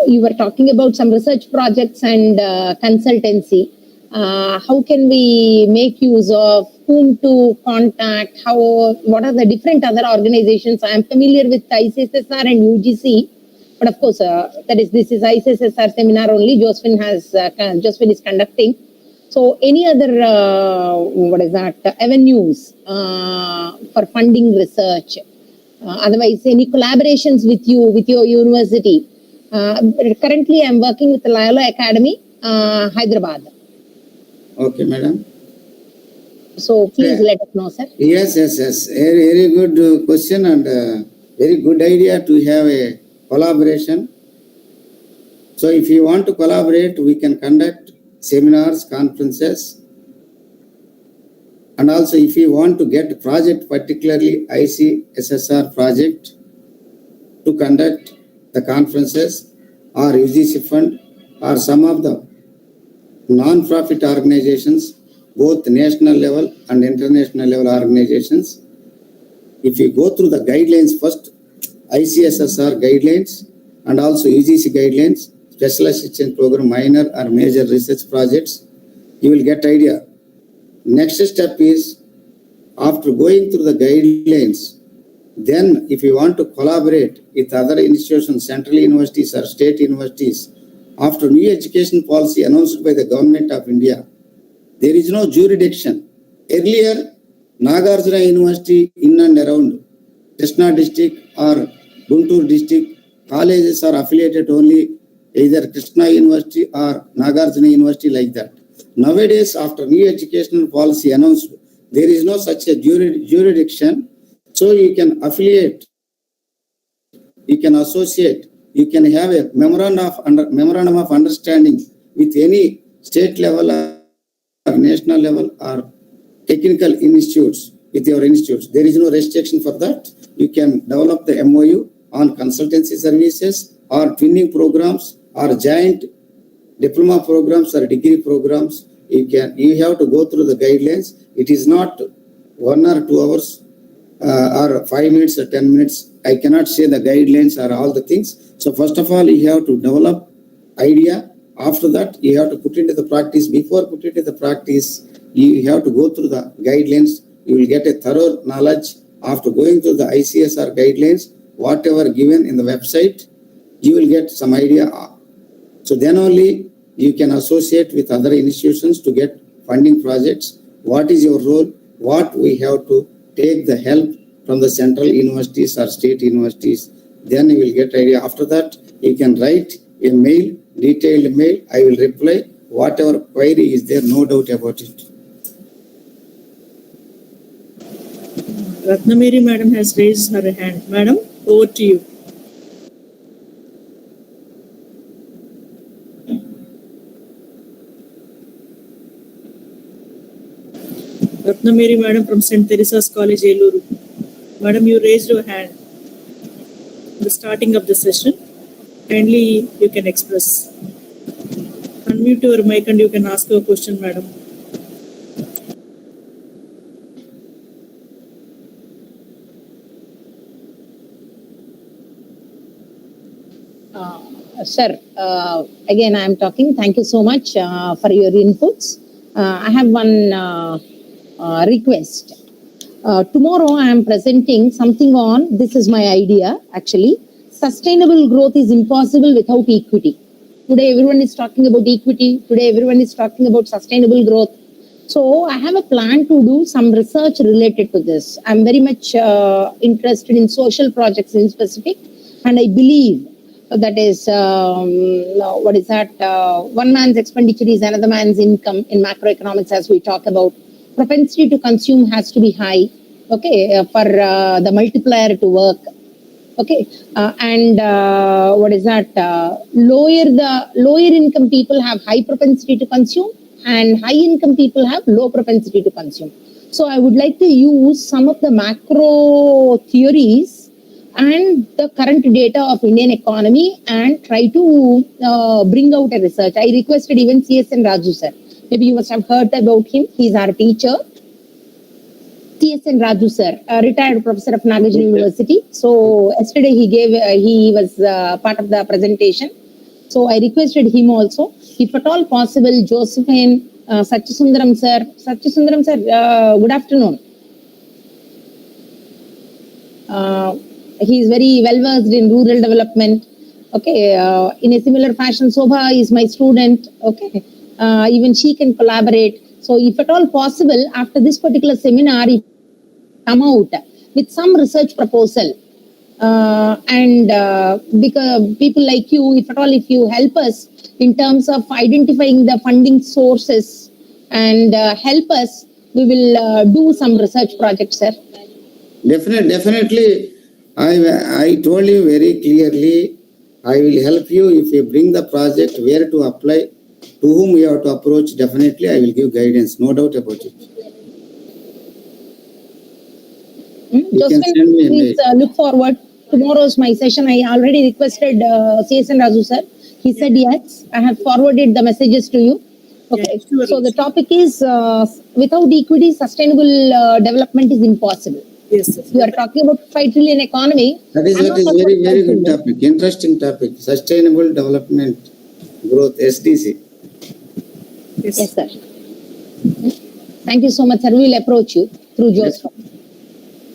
You were talking about some research projects and consultancy. How can we make use of whom to contact? What are the different other organizations? I am familiar with ICSSR and UGC, but of course, this is ICSSR seminar only. Josephine is conducting. So, any other avenues for funding research? Otherwise, any collaborations with your university? Currently, I am working with the Loyola Academy, Hyderabad. Okay, madam. So please let us know, sir. Yes. Very good question, and very good idea to have a collaboration. So if you want to collaborate, we can conduct seminars, conferences. And also if you want to get project, particularly ICSSR project, to conduct the conferences or UGC fund or some of the non-profit organizations, both national level and international level organizations. If you go through the guidelines first, ICSSR guidelines and also UGC guidelines, special assistance program, minor or major research projects, you will get idea. Next step is, after going through the guidelines, then if you want to collaborate with other institutions, central universities or state universities, after new education policy announced by the government of India, there is no jurisdiction. Earlier, Nagarjuna University in and around Krishna district or Guntur district, colleges are affiliated only either Krishna University or Nagarjuna University like that. Nowadays, after new educational policy announced, there is no such a jurisdiction. So you can affiliate, you can associate, you can have a memorandum of understanding with any state level or national level or technical institutes with your institutes. There is no restriction for that. You can develop the MOU on consultancy services or twinning programs or joint diploma programs or degree programs. You have to go through the guidelines. It is not 1 or 2 hours or 5 minutes or 10 minutes. I cannot say the guidelines or all the things. So first of all, you have to develop idea. After that, you have to put into the practice. Before put into the practice, you have to go through the guidelines. You will get a thorough knowledge. After going through the ICSR guidelines, whatever given in the website, you will get some idea. So then only you can associate with other institutions to get funding projects. What is your role? What we have to take the help from the central universities or state universities. Then you will get idea. After that, you can write a mail, detailed mail. I will reply. Whatever query is there, no doubt about it. Ratnamiri madam has raised her hand. Madam, over to you. Ratnamiri madam from St. Teresa's College, Eluru. Madam, you raised your hand at the starting of the session. Kindly, you can express. Unmute your mic and you can ask your question, madam. Sir, again I am talking. Thank you so much for your inputs. I have one request. Tomorrow I am presenting something on, this is my idea actually, sustainable growth is impossible without equity. Today everyone is talking about equity. Today everyone is talking about sustainable growth. So I have a plan to do some research related to this. I'm very much interested in social projects in specific, and I believe that is, one man's expenditure is another man's income in macroeconomics, as we talk about. Propensity to consume has to be high, okay, for the multiplier to work. Okay, lower income people have high propensity to consume, and high income people have low propensity to consume. So I would like to use some of the macro theories and the current data of Indian economy and try to bring out a research. I requested even C.S.N. Raju sir. Maybe you must have heard about him. He's our teacher. C.S.N. Raju sir, a retired professor of Nagarjuna University. So yesterday he was part of the presentation. So I requested him also. If at all possible, Josephine, Satyasundaram sir. Satyasundaram sir, good afternoon. He is very well versed in rural development. Okay, in a similar fashion, Sobha is my student. Okay, even she can collaborate. So, if at all possible, after this particular seminar, if come out with some research proposal, because people like you, if at all, if you help us in terms of identifying the funding sources and help us, we will do some research projects, sir. Definitely. I told you very clearly, I will help you if you bring the project, where to apply, to whom you have to approach. Definitely, I will give guidance, no doubt about it. You can Josephine, send me a please mail. look forward. Tomorrow's my session. I already requested CSN Raju sir. He said yes. I have forwarded the messages to you. Okay. Yeah, sure. So the topic is without equity, sustainable development is impossible. Yes, You are talking about 5 trillion economy. That is I'm what not is talking very, about very 5 good trillion. topic, interesting topic, sustainable development growth, SDC. Yes, sir. Thank you so much, sir. We will approach you through Joseph.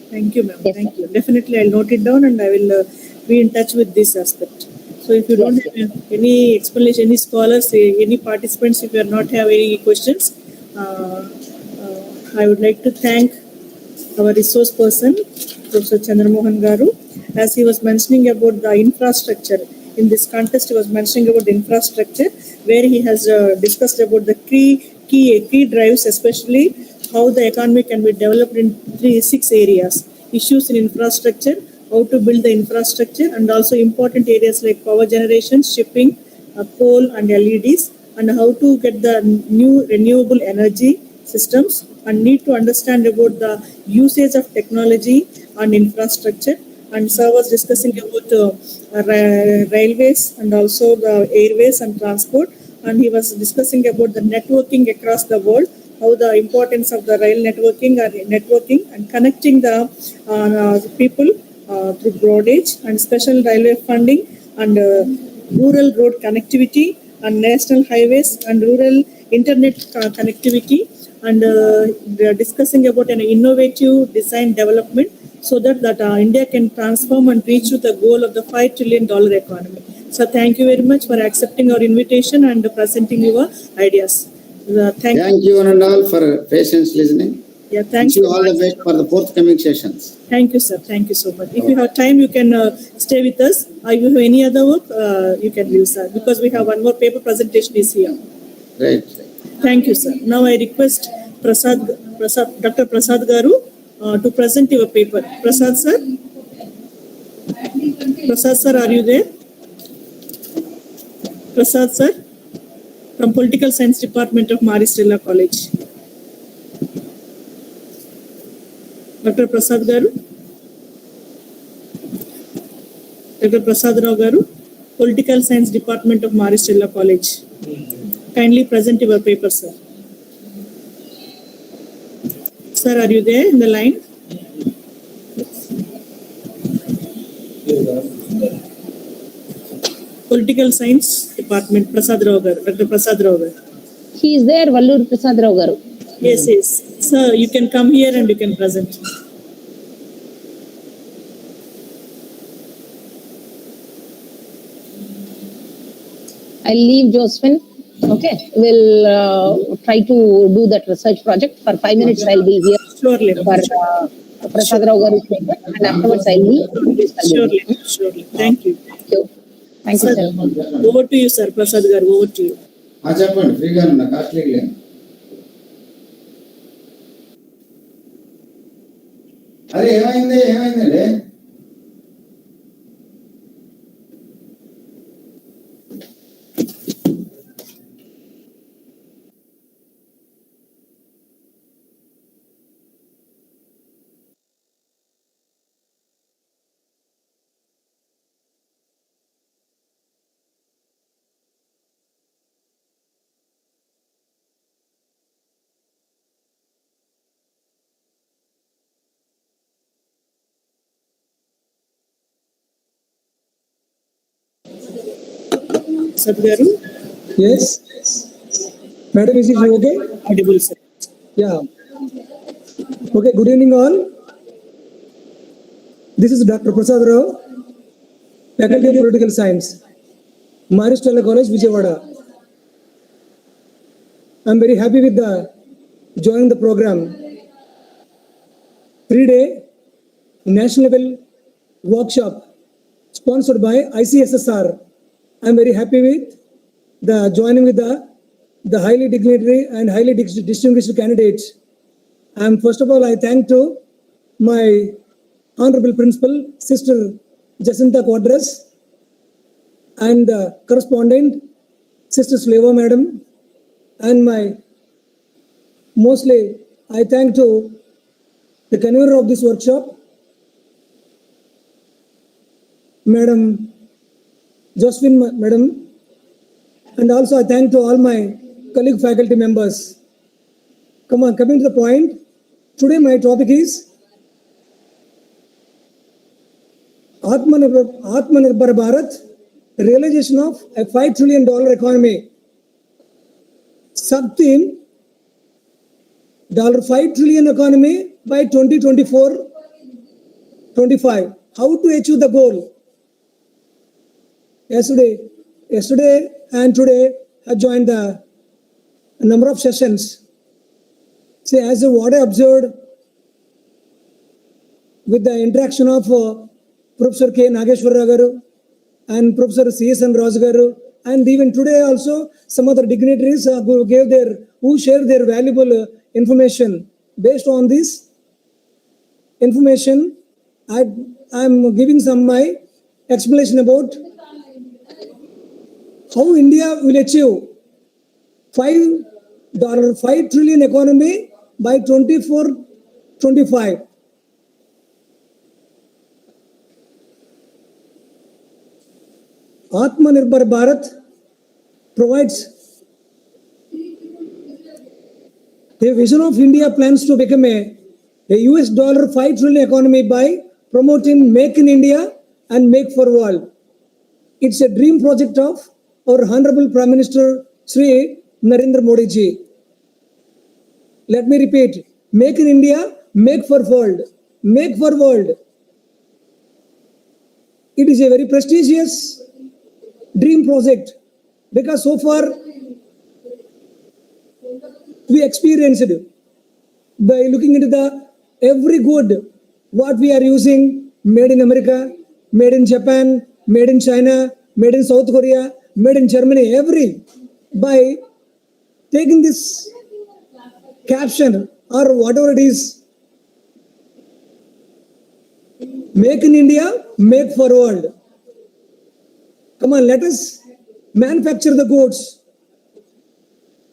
Thank you, ma'am. Yes, Thank sir. you. Definitely, I'll note it down and I will be in touch with this aspect. So, if you don't Yes, have any explanation, any scholars, any participants, if you are not have any questions, I would like to thank our resource person, Professor Chandramohan Garu, as he was mentioning about the infrastructure. In this contest, he was mentioning about the infrastructure, where he has discussed about the key drives, especially how the economy can be developed in 6 areas. Issues in infrastructure, how to build the infrastructure, and also important areas like power generation, shipping, coal and LEDs, and how to get the new renewable energy systems, and need to understand about the usage of technology and infrastructure. And sir was discussing about railways and also the airways and transport, and he was discussing about the networking across the world, how the importance of the rail networking and connecting the people through broadage and special railway funding, and rural road connectivity and national highways and rural internet connectivity, and we are discussing about an innovative design development so that India can transform and reach to the goal of the $5 trillion economy. So thank you very much for accepting our invitation and presenting your ideas. Thank you. Thank you one and all for patience listening. Yeah, Wish thanks. you all the best for the forthcoming sessions. Thank you, sir. Thank you so much. If you have time, you can stay with us. If you have any other work, you can leave, sir, because we have one more paper presentation is here. Right. Thank you, sir. Now I request Dr. Prasad Garu to present your paper. Prasad, sir? Prasad, sir, are you there? Prasad, sir? From Political Science Department of Stella College. Dr. Prasad Garu? Dr. Prasad Rao Garu, Political Science Department of Stella College. Kindly present your paper, sir. Sir, are you there in the line? Political Science Department, Prasad Rao Garu, Dr. Prasad Rao Garu. He is there, Vallur Prasad Rao Garu. Yes, yes. Sir, you can come here and you can present. I'll leave Josephine. Okay, we'll try to do that research project. For 5 minutes, I'll be here Surely. for Prasad Rao Garu's paper, and afterwards I'll leave. Surely. Surely. Thank you. Thank you. Thank you, Sir, sir. over to you, sir. Prasad Garu, over to you. చెప్పండి ఫ్రీగా ఉన్నా costly లేదు అరే ఏమైందండి Prasad Garu, Yes. Madam, is it okay? audible, sir. Yeah. Okay, good evening all. This is Dr. Prasad Rao, Faculty of Political Science, Stella College, Vijayawada. I'm very happy with joining the program. 3-day national level workshop sponsored by ICSSR. I'm very happy with the joining with the highly dignitary and highly distinguished candidates. And first of all, I thank to my Honorable Principal, Sister Jacinta Quadras, and the correspondent, Sister Sleva Madam, and mostly I thank to the convener of this workshop, Madam Josephine Madam, and also I thank to all my colleague faculty members. Coming to the point, today my topic is Aaatma Nirbhar Bharath, realization of a $5 trillion economy. Sub-theme, $5 trillion economy by 2024-25. How to achieve the goal? Yesterday and today I joined a number of sessions. See, as what I observed with the interaction of Professor K. Nageshwara Garu and Professor C.S.N. Raj Garu, and even today also some other dignitaries who shared their valuable information. Based on this information, I'm giving some my explanation about how India will achieve $5 trillion economy by 24-25. Aaatma Nirbhar Bharath provides a vision of India plans to become a $5 trillion economy by promoting Make in India and Make for World. It's a dream project of our Honorable Prime Minister Sri Narendra Modi ji. Let me repeat, Make in India, Make for World. Make for World. It is a very prestigious dream project because so far we experienced by looking into the every good what we are using, made in America, made in Japan, made in China, made in South Korea, made in Germany, by taking this caption or whatever it is, Make in India, Make for World. Come on, let us manufacture the goods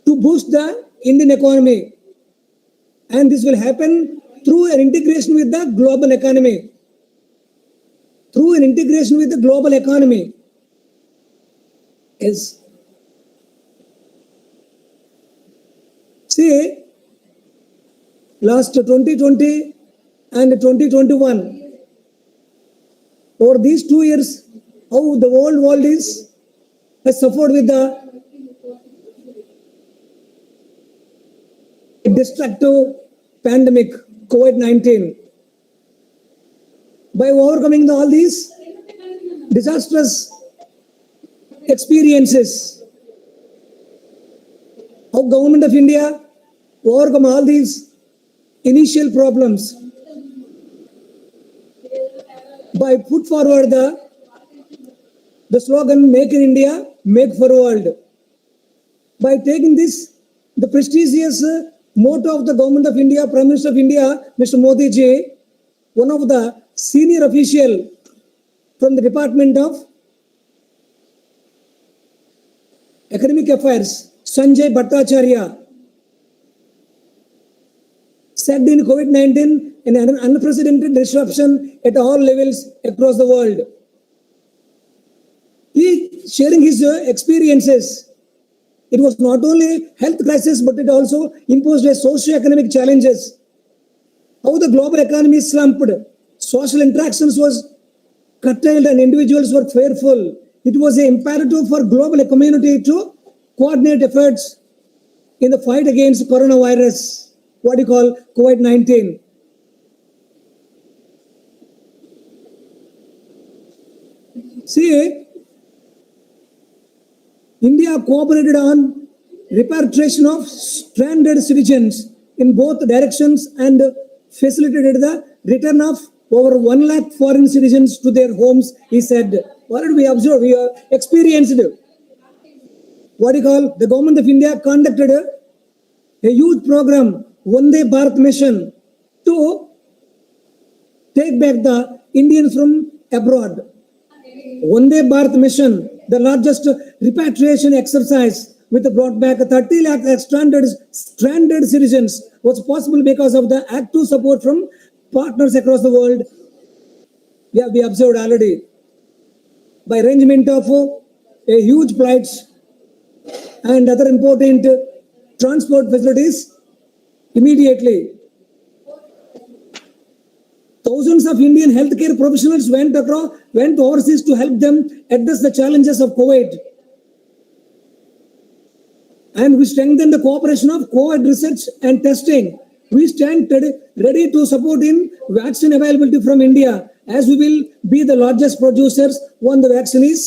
to boost the Indian economy. And this will happen through an integration with the global economy. Through an integration with the global economy. Yes. See, last 2020 and 2021, over these 2 years, how the whole world has suffered with the destructive pandemic, COVID-19. By overcoming all these disastrous experiences, how Government of India overcome all these initial problems by put forward the slogan Make in India, Make for World. By taking this, the prestigious motto of the Government of India, Prime Minister of India, Mr. Modi ji, one of the senior official from the Department of Academic Affairs, Sanjay Bhattacharya, said in COVID-19 an unprecedented disruption at all levels across the world. He sharing his experiences. It was not only health crisis, but it also imposed a socio-economic challenges. How the global economy slumped, social interactions was curtailed and individuals were fearful. It was an imperative for global community to coordinate efforts in the fight against coronavirus, what you call COVID-19. See, India cooperated on repatriation of stranded citizens in both directions and facilitated the return of over 1 lakh foreign citizens to their homes, he said. What did we observe? We experienced what you call the Government of India conducted a huge program, Vande Bharat mission, to take back the Indians from abroad. Vande Bharat mission, the largest repatriation exercise, with brought back 30 lakh stranded citizens, was possible because of the active support from partners across the world. Yeah, we observed already. By arrangement of a huge flights and other important transport facilities, immediately thousands of Indian healthcare professionals went overseas to help them address the challenges of COVID. And we strengthen the cooperation of COVID research and testing. We stand ready to support in vaccine availability from India, as we will be the largest producers when the vaccine is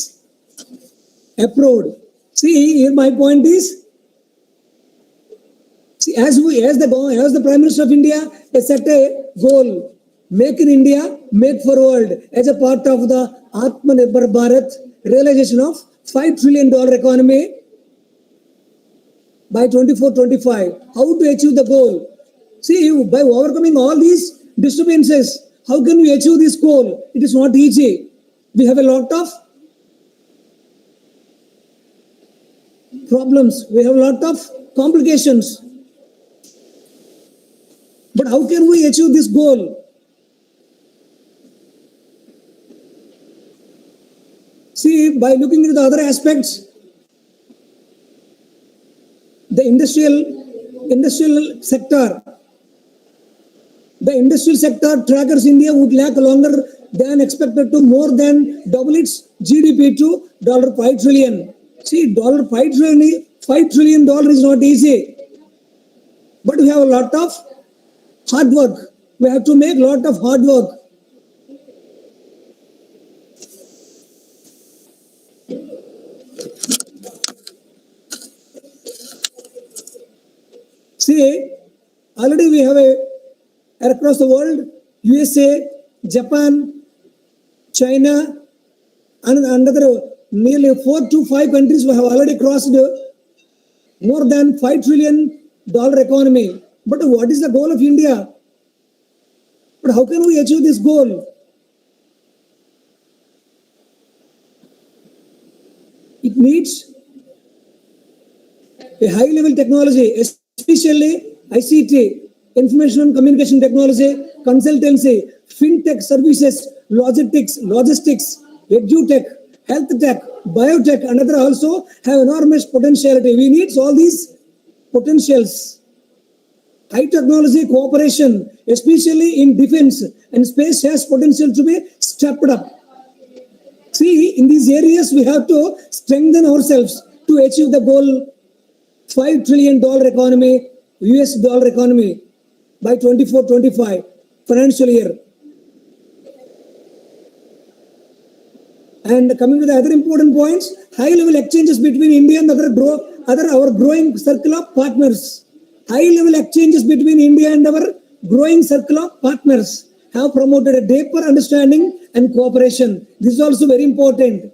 approved. See, here my point is, see, as the Prime Minister of India has set a goal, make in India, make for world, as a part of the Aaatma Nirbhar Bharath realization of $5 trillion economy by 24-25. How to achieve the goal? See, by overcoming all these disturbances, how can we achieve this goal? It is not easy. We have a lot of problems. We have a lot of complications. But how can we achieve this goal? See, by looking into the other aspects, the industrial sector. The industrial sector trackers India would lack longer than expected to more than double its GDP to $5 trillion. See, $5 trillion is not easy. But we have a lot of hard work. We have to make a lot of hard work. See, already we have across the world, USA, Japan, China, and another nearly 4 to 5 countries have already crossed more than $5 trillion economy. But what is the goal of India? But how can we achieve this goal? It needs a high-level technology, especially ICT, information and communication technology, consultancy, fintech services, logistics, edutech, health tech, biotech, and other also have enormous potentiality. We need all these potentials. High technology cooperation, especially in defense and space, has potential to be stepped up. See, in these areas, we have to strengthen ourselves to achieve the goal $5 trillion economy, US dollar economy by 24-25 financial year. And coming to the other important points, high-level exchanges between India and our growing circle of partners. High-level exchanges between India and our growing circle of partners have promoted a deeper understanding and cooperation. This is also very important.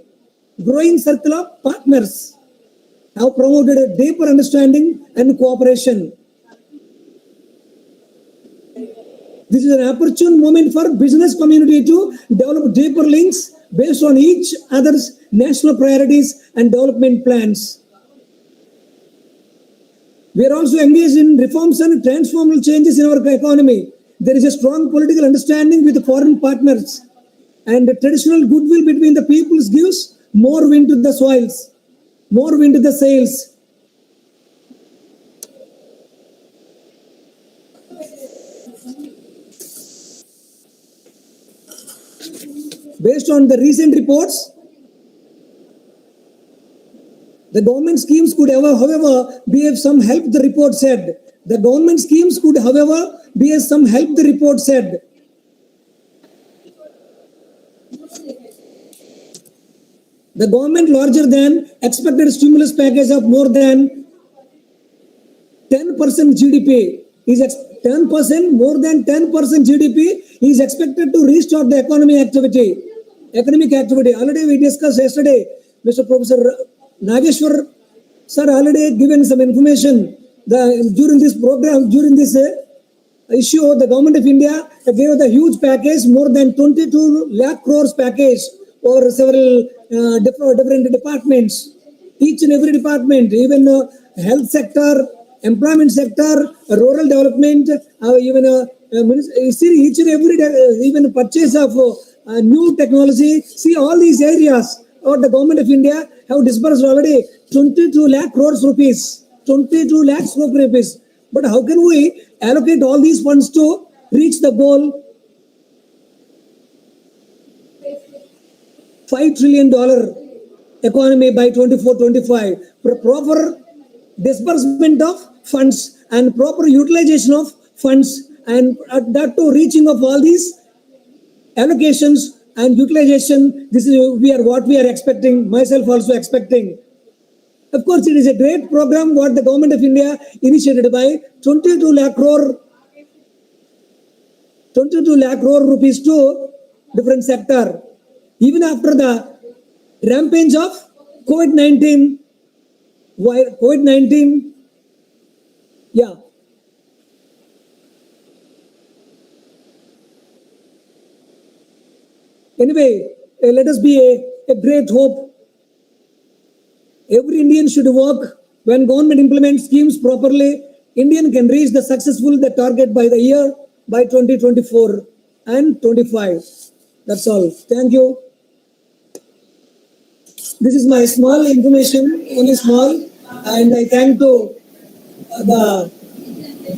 Growing circle of partners have promoted a deeper understanding and cooperation. This is an opportune moment for business community to develop deeper links based on each other's national priorities and development plans. We are also engaged in reforms and transformational changes in our economy. There is a strong political understanding with foreign partners, and the traditional goodwill between the peoples gives more wind to the soils, more wind to the sails. Based on the recent reports, the government schemes could, however, be of some help, the report said. The government schemes could, however, be of some help, the report said. The government larger than expected stimulus package of more than 10% GDP is more than 10% GDP is expected to restart the economic activity. Already we discussed yesterday, Mr. Professor Nageshwar sir already given some information during this program, during this issue, the government of India gave the huge package, more than 22 lakh crores package over several different departments. Each and every department, even health sector, employment sector, rural development, even each and every even purchase of new technology. See all these areas, or the government of India have disbursed already 22 lakh crores rupees. 22 lakhs crores rupees. But how can we allocate all these funds to reach the goal $5 trillion economy by 24-25? Proper disbursement of funds and proper utilization of funds, and that to reaching of all these allocations and utilization. This is what we are expecting, myself also expecting. Of course, it is a great program what the government of India initiated by 22 lakh crore rupees to different sector. Even after the rampage of COVID-19, yeah. Anyway, let us be a great hope. Every Indian should work. When government implements schemes properly, Indian can reach the successful target by the year by 2024 and 25. That's all. Thank you. This is my small information, only small, and I thank to the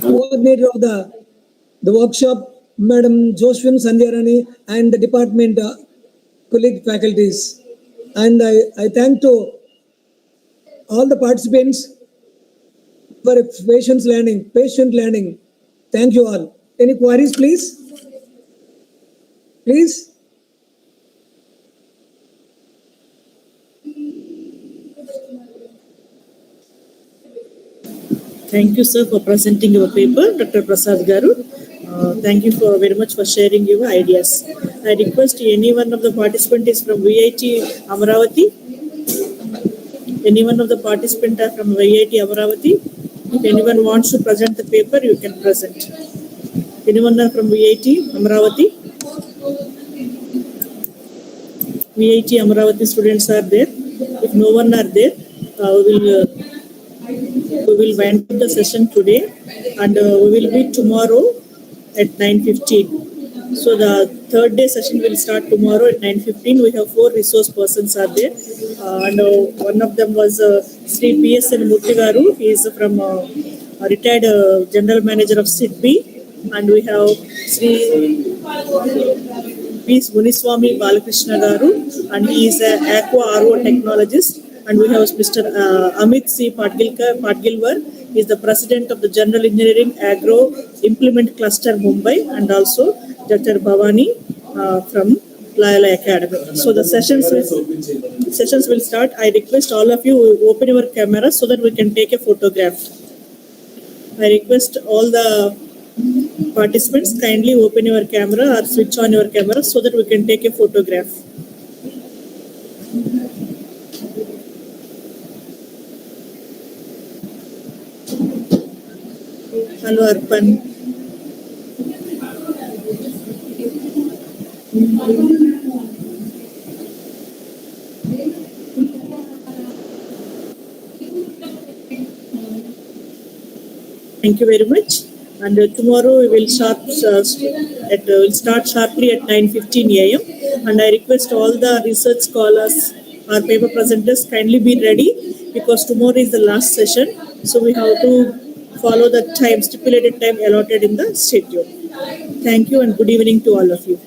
coordinator of the workshop, Madam Josephine Sandhyarani, and the department colleague faculties. And I thank to all the participants for patient learning. Thank you all. Any queries, please? Please? Thank you, sir, for presenting your paper, Dr. Prasad Garu. Thank you very much for sharing your ideas. I request any one of the participants from VIT Amravati. Any one of the participants are from VIT Amravati. If anyone wants to present the paper, you can present. Anyone are from VIT Amravati? VIT Amravati students are there. If no one are there, we will wind up the session today, and we will meet tomorrow at 9:15. So the third day session will start tomorrow at 9:15. We have 4 resource persons are there, and one of them was Sri P.S.N. Murthy Garu. He is from retired general manager of SIDBI, and we have Sri P. Muniswamy Balakrishna Garu, and he is an aqua RO technologist. And we have Mr. Amit C. Padgilwar. He is the president of the General Engineering Agro Implement Cluster Mumbai, and also Dr. Bhavani from Layala Academy. So the sessions will start. I request all of you open your camera so that we can take a photograph. I request all the participants kindly open your camera or switch on your camera so that we can take a photograph. Hello, Arpan. Thank you very much. And tomorrow we will start sharply at 9:15 a.m. And I request all the research scholars or paper presenters kindly be ready, because tomorrow is the last session. So we have to follow the stipulated time allotted in the schedule. Thank you and good evening to all of you.